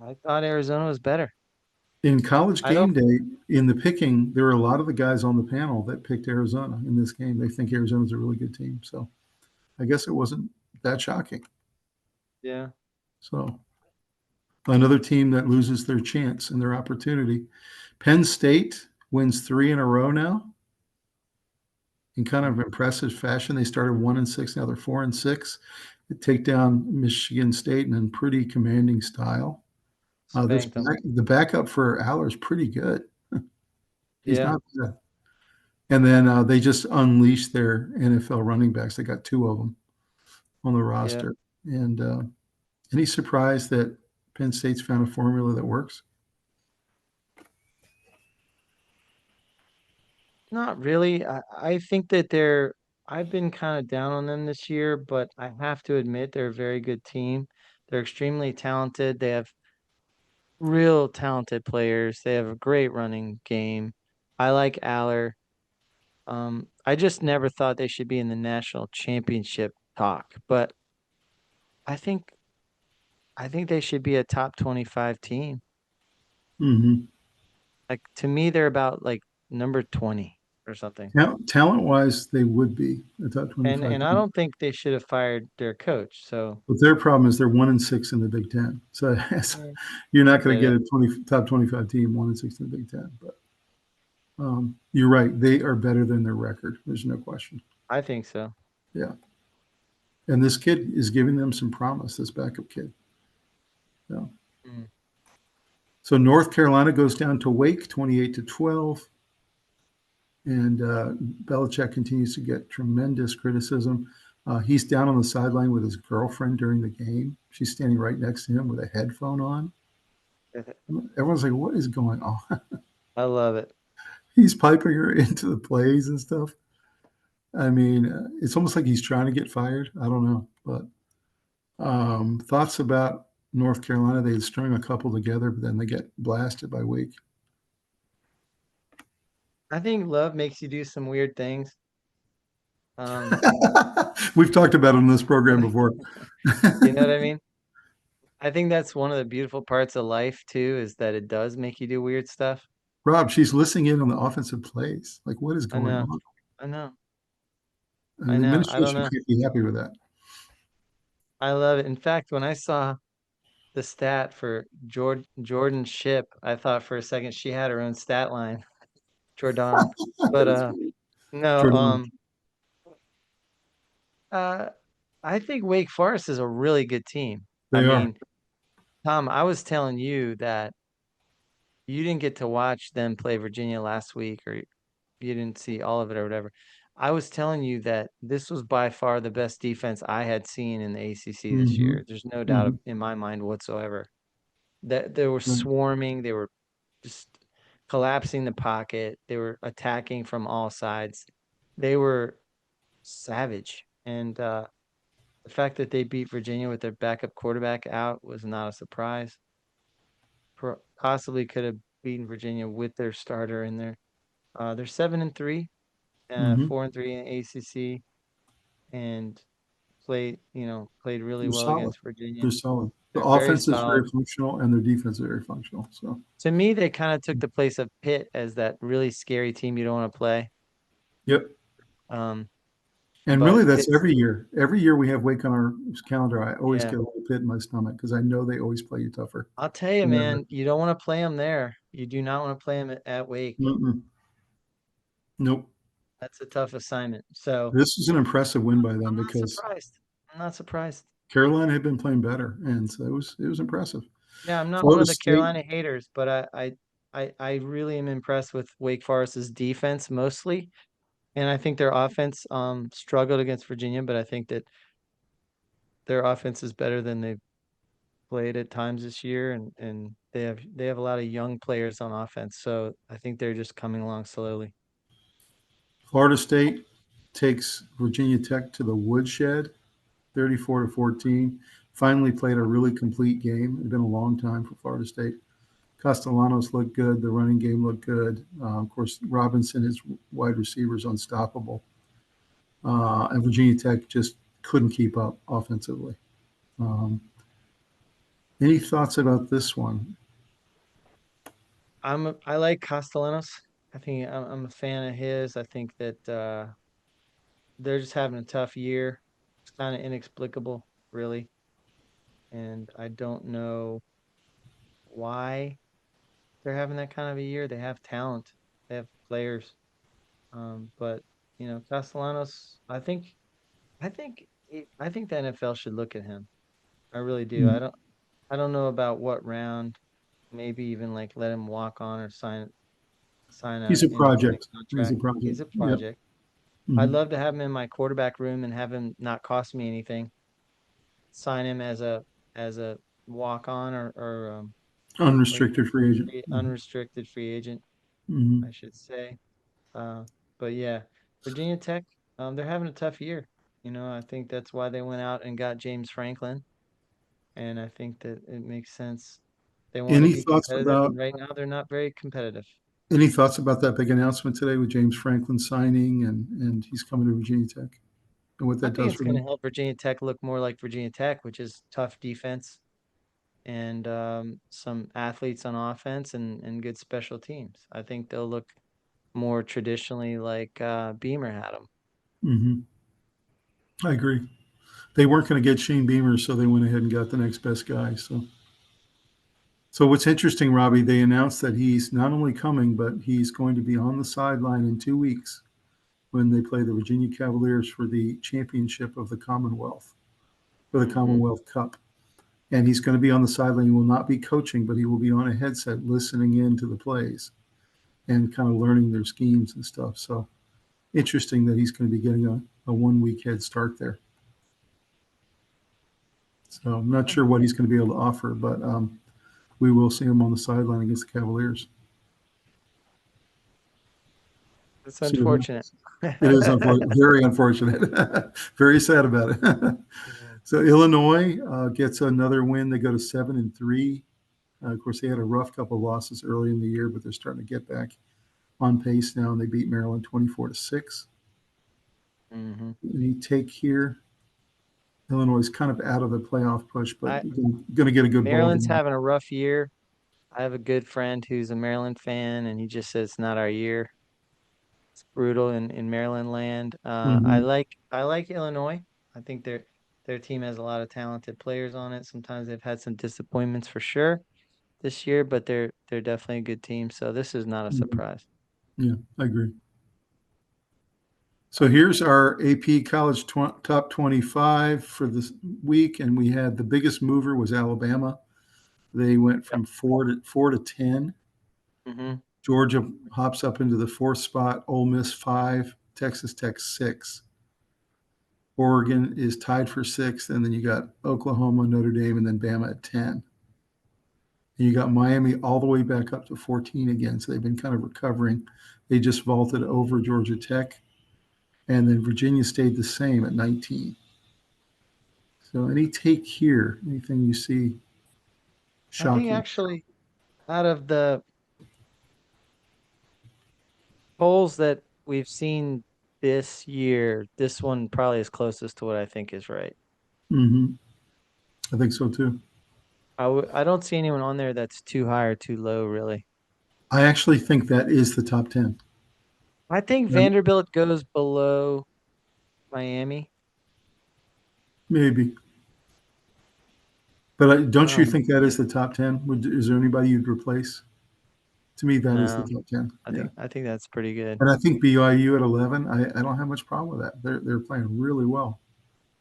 I thought Arizona was better. in college I don't game day, in the picking, there were a lot of the guys on the panel that picked Arizona in this game. They think Arizona's a really good team. So I guess it wasn't that shocking. Yeah. So another team that loses their chance and their opportunity. Penn State wins 3 in a row now in kind of impressive fashion. They started 1-6, now they're 4-6. They take down Michigan State in pretty commanding style. Spanked them. The backup for Aller is pretty good. He's Yeah. not bad. And then they just unleashed their NFL running backs. They got two of them on the Yeah. roster. And any surprise that Penn State's found a formula that works? Not really. I think that I've been kind of down on them this year, but I have to admit they're a very good team. They're extremely talented. They have real talented players. They have a great running game. I like Aller. I just never thought they should be in the national championship talk, but I think I think they should be a top 25 team. Mm-hmm. Like to me, they're about like number 20 or something. Talent wise, they would be a top And 25 I team. don't think they should have fired their coach. So But their problem is they're 1-6 in the Big Ten. So yeah, you're I not going get to get it. a top 25 team 1-6 in the Big Ten. But you're right. They are better than their record. There's no question. I think so. Yeah. And this kid is giving them some promise, this backup kid. Yeah. Mm. So North Carolina goes down to Wake 28-12. And Belichick continues to get tremendous criticism. He's down on the sideline with his girlfriend during the game. She's standing right next to him with a headphone on. Everyone's like, what is going on? I love it. He's piping her into the plays and stuff. I mean, it's almost like he's trying to get fired. I don't know. But thoughts about North Carolina? They had strung a couple together, but then they get blasted by Wake. I think love makes you do some weird things. Um, We've talked about it on this program before. you know what I mean? I think that's one of the beautiful parts of life too, is that it does make you do weird stuff. Rob, she's listening in on the offensive plays. Like, what is I going know. on? I know. I I mean, the know. I don't administration know. can't be happy with that. I love it. In fact, when I saw the stat for Jordan Ship, I thought for a second she had her own stat line, Jordan. But That's funny. no, Jordan, uh I think Wake Forest is a really good team. I they are. mean, Tom, I was telling you that you didn't get to watch them play Virginia last week, or you didn't see all of it or whatever. I was telling you that this was by far the best defense I had seen in the ACC this Hmm. year. There's no doubt Hmm. in my mind whatsoever that they were Right. swarming, they were just collapsing the pocket, they were attacking from all sides. They were savage. And the fact that they beat Virginia with their backup quarterback out was not a surprise. Possibly could have beaten Virginia with their starter in there. They're 7-3, Hmm. 4-3 in ACC, and played really They're well solid. against Virginia. They're solid. The They're very offense is solid. very functional, and their defense is very functional. So, To me, they kind of took the place of Pitt as that really scary team you don't want to play. yep. Um, And but really, that's it's every year. Every year we have Wake on our calendar. I always yeah. get a little pit in my stomach because I know they always play you tougher. I'll tell you, No matter. man, you don't want to play them there. You do not want to play them at Wake. Mm-mm. Nope. That's a tough assignment. So This is an impressive win by them I'm not because surprised. I'm not surprised. Carolina had been playing better, and so it was impressive. Yeah, I'm not one Florida of the State. Carolina haters, but I really am impressed with Wake Forest's defense mostly. And I think their offense struggled against Virginia, but I think that their offense is better than they've played at times this year, and they have a lot of young players on offense. So I think they're just coming along slowly. Florida State takes Virginia Tech to the woodshed, 34-14. Finally played a really complete game. It's been a long time for Florida State. Castellanos looked good. The running game looked good. Of course, Robinson, his wide receivers, unstoppable. And Virginia Tech just couldn't keep up offensively. Um, any thoughts about this one? I like Castellanos. I think I'm a fan of his. I think that they're just having a tough year. It's kind of inexplicable, really, and I don't know why they're having that kind of a year. They have talent, they have players, but Castellanos. I think the NFL should look at him. I really do. Mm. I don't know about what round. Maybe even like let him walk on or sign a He's a independent project. He's a contract. project. He's a Yep. project. I'd Hmm. love to have him in my quarterback room and have him not cost me anything. Sign him as a walk on or Unrestricted free agent. unrestricted free agent, Hmm. I should say. Uh, but yeah, Virginia Tech, they're having a tough year. I think that's why they went out and got James Franklin, and I think that it makes sense. They want to Any be thoughts competitive, about and right now they're not very competitive. any thoughts about that big announcement today with James Franklin signing and he's coming to Virginia Tech and what I that think does it's for going to them? help Virginia Tech look more like Virginia Tech, which is tough defense and some athletes on offense and good special teams. I think they'll look more traditionally like Beamer had them. Hmm. I agree. They weren't going to get Shane Beamer, so they went ahead and got the next best guy. So what's interesting, Robbie, they announced that he's not only coming, but he's going to be on the sideline in 2 weeks when they play the Virginia Cavaliers for the championship of the Commonwealth, for the Hmm. Commonwealth Cup. And he's going to be on the sideline. He will not be coaching, but he will be on a headset listening in to the plays and kind of learning their schemes and stuff. So interesting that he's going to be getting a 1 week head start there. So I'm not sure what he's going to be able to offer, but we will see him on the sideline against the Cavaliers. It's See what unfortunate. happens. It is very unfortunate. Very sad about it. Yeah. So Illinois gets another win. They go to 7-3. Of course, they had a rough couple of losses early in the year, but they're starting to get back on pace now, and they beat Maryland 24-6. Hmm. Any take here? Illinois is kind of out of the playoff push, but I going to get a good bowl Maryland's game. having a rough year. I have a good friend who's a Maryland fan, and he just says it's not our year. It's brutal in Maryland land. Hmm. I like Illinois. I think their team has a lot of talented players on it. Sometimes they've had some disappointments for sure this year, but they're definitely a good team. So this is not a Hmm. surprise. Yeah, I agree. So here's our AP College top 25 for this week, and we had the biggest mover was Alabama. They went Yep. from four to 10. Hmm. Georgia hops up into the fourth spot. Ole Miss 5, Texas Tech 6. Oregon is tied for sixth, and then you got Oklahoma, Notre Dame, and then Bama at 10. And you got Miami all the way back up to 14 again. So they've been kind of recovering. They just vaulted over Georgia Tech, and then Virginia stayed the same at 19. So any take here? Anything you see I think shocking? actually out of the polls that we've seen this year, this one probably is closest to what I think is right. Hmm. I think so too. I don't see anyone on there that's too high or too low, really. I actually think that is the top 10. I think Vanderbilt goes below Miami. Maybe. But don't you Um, think that is the top 10? Is there anybody you'd replace? To me, that is the no, top 10. Yeah. I think that's pretty good. And I think BYU at 11, I don't have much problem with that. They're playing really well.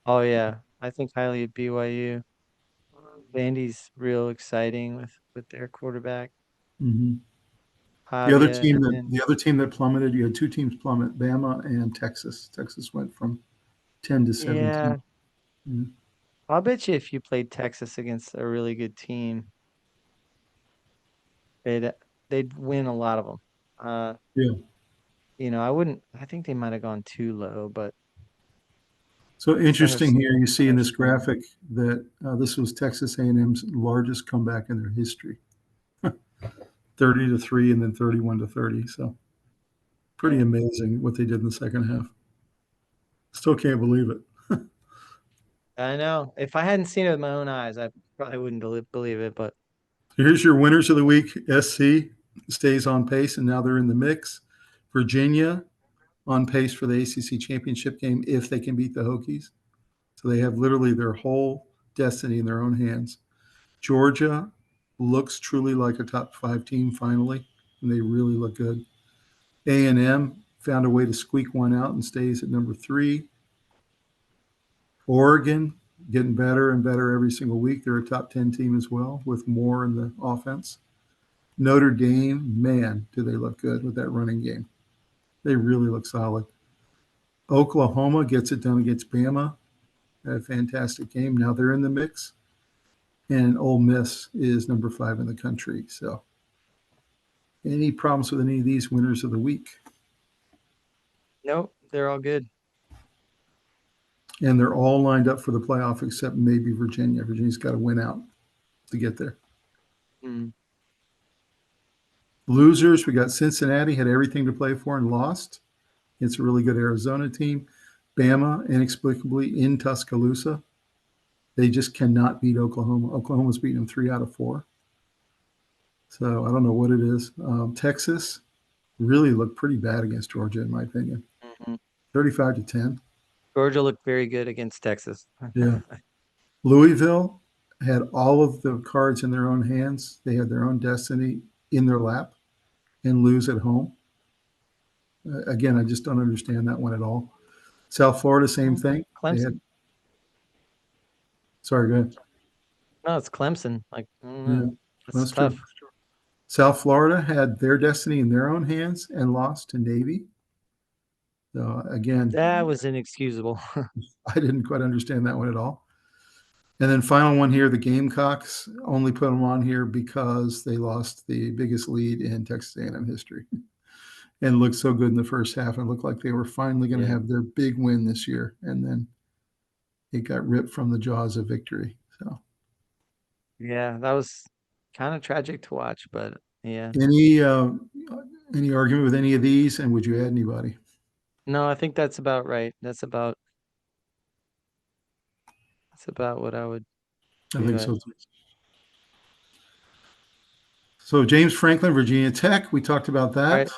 Oh yeah, I think highly of BYU. Vandy's real exciting with their quarterback, Hmm. Pavia, and then The other team that plummeted, you had two teams plummet, Bama and Texas. Texas went from 10 to 17. yeah, Mhm. I'll bet you if you played Texas against a really good team, they'd they'd win a lot of them. Uh, Yeah. I wouldn't. I think they might have gone too low, but So center interesting here, you see in center this string. graphic that this was Texas A&M's largest comeback in their history, 30 to 3 and then 31 to 30. So pretty Yeah, amazing what they did in the second half. Still can't believe it. I know. If I hadn't seen it with my own eyes, I probably wouldn't believe it. But Here's your winners of the week. SC stays on pace, and now they're in the mix. Virginia on pace for the ACC championship game if they can beat the Hokies. So they have literally their whole destiny in their own hands. Georgia looks truly like a top 5 team finally, and they really look good. A&M found a way to squeak one out and stays at number 3. Oregon getting better and better every single week. They're a top 10 team as well with more in the offense. Notre Dame, man, do they look good with that running game. They really look solid. Oklahoma gets it done against Bama. A fantastic game. Now they're in the mix. And Ole Miss is number 5 in the country. So any problems with any of these winners of the week? nope, they're all good. And they're all lined up for the playoff except maybe Virginia. Virginia's got to win out to get there. Mm. Losers, we got Cincinnati, had everything to play for and lost. It's a really good Arizona team. Bama, inexplicably in Tuscaloosa. They just cannot beat Oklahoma. Oklahoma's beaten them 3 out of 4. So I don't know what it is. Texas really looked pretty bad against Georgia, in my opinion. Mhm. 35 to 10. Georgia looked very good against Texas. Yeah. Louisville had all of the cards in their own hands. They had their own destiny in their lap and lose at home. Again, I just don't understand that one at all. South Florida, same thing. They Clemson. had, sorry, go ahead. No, it's Clemson. Like, I don't Yeah, know. That's that's true. tough. South Florida had their destiny in their own hands and lost to Navy. So again, That was inexcusable. I didn't quite understand that one at all. And then final one here, the Gamecocks only put them on here because they lost the biggest lead in Texas A&M history and looked so good in the first half. It looked like they were finally going to Yeah. have their big win this year, and then it got ripped from the jaws of victory. So, Yeah, that was kind of tragic to watch, but yeah. any argument with any of these, and would you add anybody? No, I think that's about right. That's about what I would I do. think so too. So James Franklin, Virginia Tech, we talked about All that. right,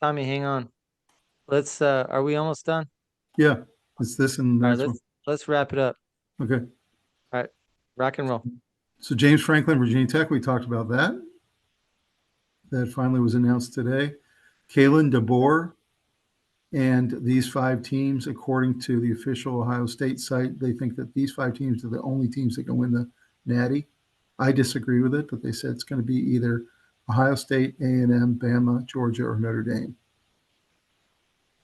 Tommy, hang on. Are we almost done? Yeah, it's this and the All right, next one. let's wrap it up. Okay. All right, rock and roll. So James Franklin, Virginia Tech, we talked about that. That finally was announced today. Kalen DeBoer and these 5 teams, according to the official Ohio State site, they think that these 5 teams are the only teams that can win the Natty. I disagree with it, but they said it's going to be either Ohio State, A&M, Bama, Georgia, or Notre Dame.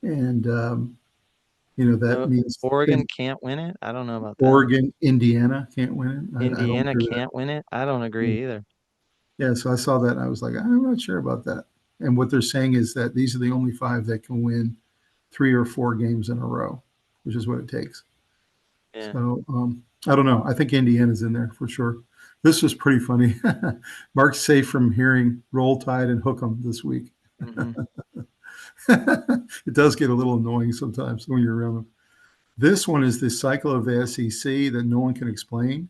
And that So means Oregon can't win it? I don't know about that. Oregon, Indiana can't win it. I don't Indiana agree with can't win it? I don't that. agree either. Yeah, so I saw that and I was like, I'm not sure about that. And what they're saying is that these are the only 5 that can win 3 or 4 games in a row, which is what it takes. Yeah. So I don't know. I think Indiana's in there for sure. This was pretty funny. Mark's safe from hearing Roll Tide and Hook 'em this week. Mhm. It does get a little annoying sometimes when you're around them. This one is the cycle of the SEC that no one can explain.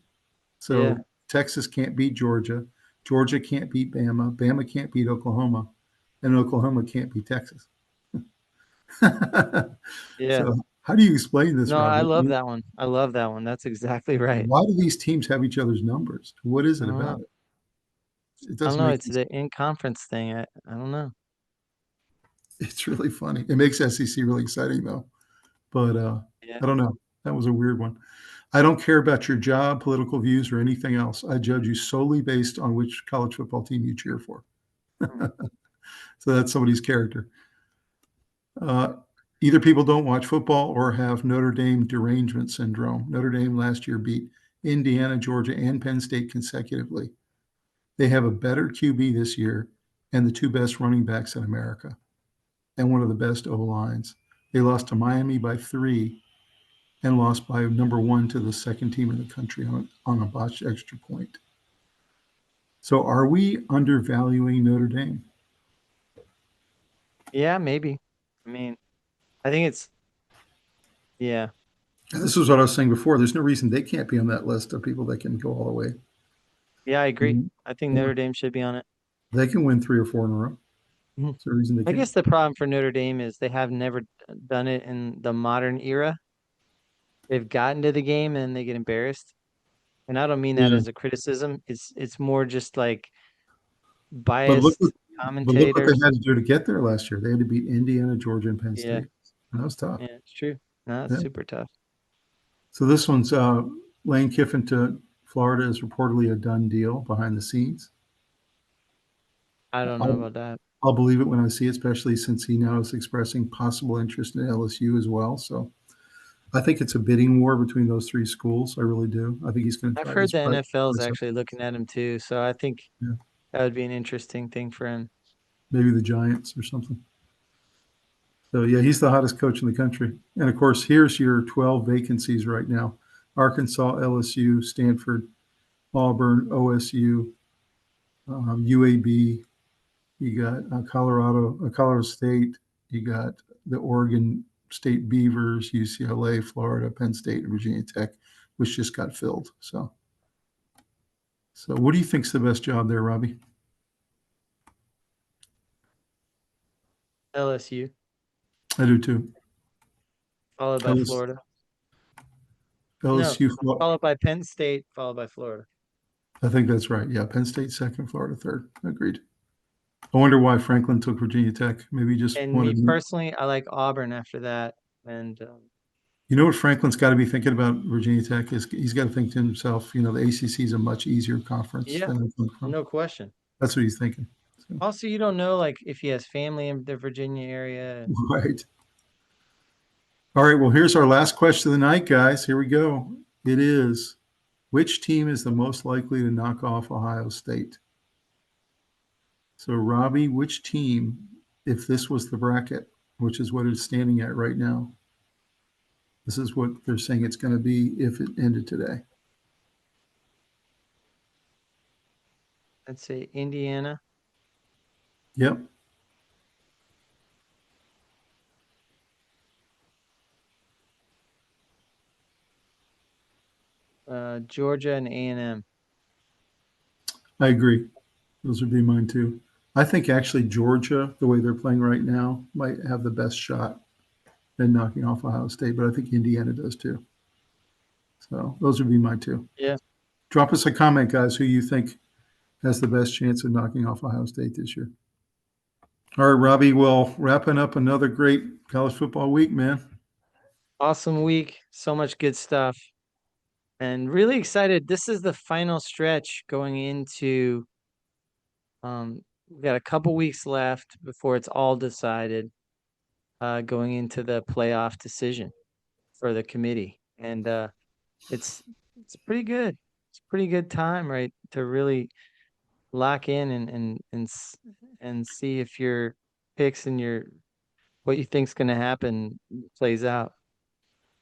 So Yeah. Texas can't beat Georgia. Georgia can't beat Bama. Bama can't beat Oklahoma. And Oklahoma can't beat Texas. Yeah. So How do you explain this, No, I Robbie? I love mean, that one. I love that one. That's exactly right. why do these teams have each other's numbers? What is I it don't about know. it? It I don't doesn't know. make It's any the in-conference thing. I don't know. It's really funny. It makes SEC really exciting though. But Yeah. I don't know. That was a weird one. I don't care about your job, political views, or anything else. I judge you solely based on which college football team you cheer for. Hmm. So that's somebody's character. Uh, Either people don't watch football or have Notre Dame derangement syndrome. Notre Dame last year beat Indiana, Georgia, and Penn State consecutively. They have a better QB this year and the two best running backs in America and one of the best O lines. They lost to Miami by 3 and lost by number 1 to the second team in the country on a botched extra point. So are we undervaluing Notre Dame? Yeah, maybe. I mean, I think it's yeah. This is what I was saying before. There's no reason they can't be on that list of people that can go all the way. Yeah, I agree. Mhm. I think Yeah, Notre Dame should be on it. they can win 3 or 4 in a row. Mhm. There's no reason they I can't. guess the problem for Notre Dame is they have never done it in the modern era. They've gotten to the game and they get embarrassed. And I don't mean that Yeah, as a criticism. It's more just like but look what biased but look what they commentators. had to do to get there last year. They had to beat Indiana, Georgia, and Penn Yeah, State. And that was tough. yeah, it's true. No, it's Yeah. super tough. So this one's Lane Kiffin to Florida is reportedly a done deal behind the scenes. I don't know I'll, about that. I'll believe it when I see it, especially since he now is expressing possible interest in LSU as well. So I think it's a bidding war between those three schools. I really do. I think he's going to I've try to heard the spread. NFL is actually looking at him too, so I think Yeah, that would be an interesting thing for him. maybe the Giants or something. So yeah, he's the hottest coach in the country. And of course, here's your 12 vacancies right now: Arkansas, LSU, Stanford, Auburn, OSU, UAB. You got Colorado State. You got the Oregon State Beavers, UCLA, Florida, Penn State, and Virginia Tech, which just got filled. So what do you think's the best job there, Robbie? LSU, I do too. followed by LSU, Florida. No, LSU, followed by Penn State, followed by Florida. I think that's right. Yeah, Penn State second, Florida third. Agreed. I wonder why Franklin took Virginia Tech. Maybe he just And me wanted. personally, I like Auburn after that. And You know what Franklin's got to be thinking about Virginia Tech is he's got to think to himself, the ACC is a much easier conference yeah, than I come from. no question. That's what he's thinking. So, Also, you don't know like if he has family in the Virginia area. right. All right. Well, here's our last question of the night, guys. Here we go. It is, which team is the most likely to knock off Ohio State? So, Robbie, which team, if this was the bracket, which is what it's standing at right now, this is what they're saying it's going to be if it ended today. Let's say Indiana, Yep. Georgia, and A&M. I agree. Those would be mine too. I think actually Georgia, the way they're playing right now, might have the best shot in knocking off Ohio State, but I think Indiana does too. So those would be my two. Yeah, Drop us a comment, guys, who you think has the best chance of knocking off Ohio State this year. All right, Robbie. Well, wrapping up another great college football week, man. awesome week. So much good stuff. And really excited. This is the final stretch going into we've got a couple weeks left before it's all decided, going into the playoff decision for the committee. And it's it's pretty good. It's a pretty good time, right, to really lock in and see if your picks and your what you think's going to happen plays out.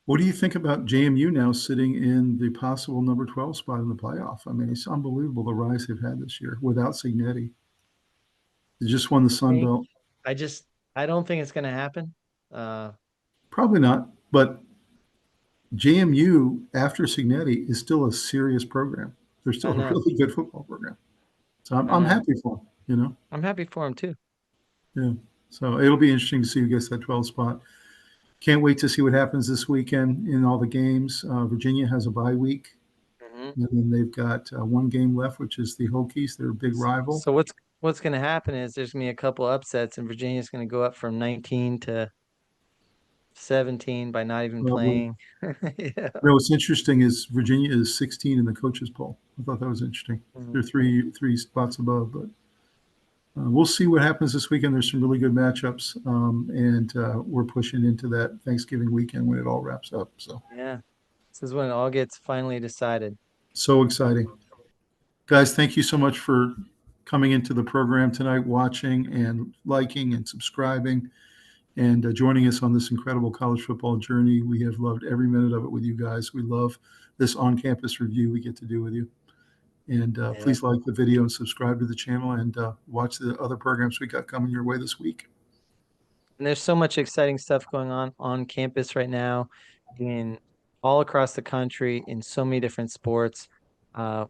What do you think about JMU now sitting in the possible number 12 spot in the playoff? I mean, it's unbelievable the rise they've had this year without Signetti. They just won the I Sun think Belt. I just I don't think it's going to happen. Uh, Probably not, but JMU after Signetti is still a serious program. They're I still a know, really good football program. So I'm, I I'm know. happy for them. I'm happy for him too. Yeah. So it'll be interesting to see who gets that 12 spot. Can't wait to see what happens this weekend in all the games. Virginia has a bye week, Mhm. and then they've got one game left, which is the Hokies, their big rival. So what's going to happen is there's going to be a couple upsets, and Virginia's going to go up from 19 to 17 by not even Probably. playing. Yeah. What's interesting is Virginia is 16 in the coaches poll. I thought that was interesting. Mhm. They're three spots above, but we'll see what happens this weekend. There's some really good matchups, and we're pushing into that Thanksgiving weekend when it all wraps up. Yeah. This is when it all gets finally decided. So exciting. Guys, thank you so much for coming into the program tonight, watching and liking and subscribing and joining us on this incredible college football journey. We have loved every minute of it with you guys. We love this on-campus review we get to do with you. And Yeah. please like the video and subscribe to the channel and watch the other programs we got coming your way this week. And there's so much exciting stuff going on campus right now in all across the country in so many different sports,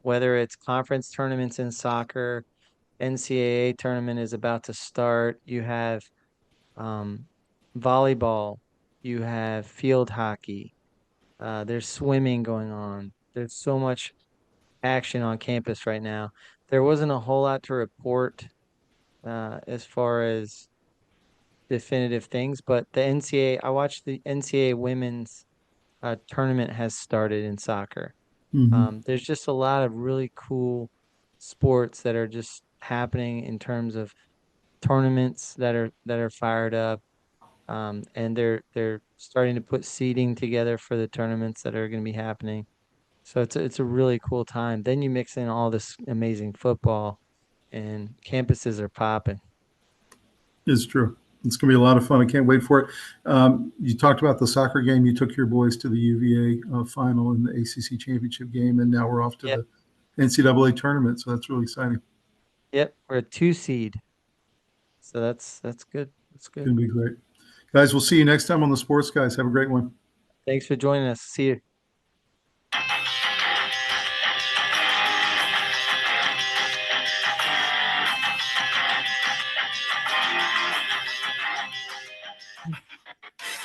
whether it's conference tournaments in soccer, NCAA tournament is about to start. You have um, volleyball, you have field hockey, there's swimming going on. There's so much action on campus right now. There wasn't a whole lot to report as far as definitive things, but the NCAA, I watched the NCAA women's tournament has started in soccer. Mm-hmm. There's just a lot of really cool sports that are just happening in terms of tournaments that are fired up. And they're starting to put seeding together for the tournaments that are going to be happening. So it's a really cool time. Then you mix in all this amazing football, and campuses are popping. It's true. It's going to be a lot of fun. I can't wait for it. You talked about the soccer game. You took your boys to the UVA final in the ACC championship game, and now we're off to Yep, the NCAA tournament. So that's really exciting. yep. We're a 2 seed, so that's good. That's It's good. going to be great. Guys, we'll see you next time on the Sports Guys. Have a great one. Thanks for joining us. See you.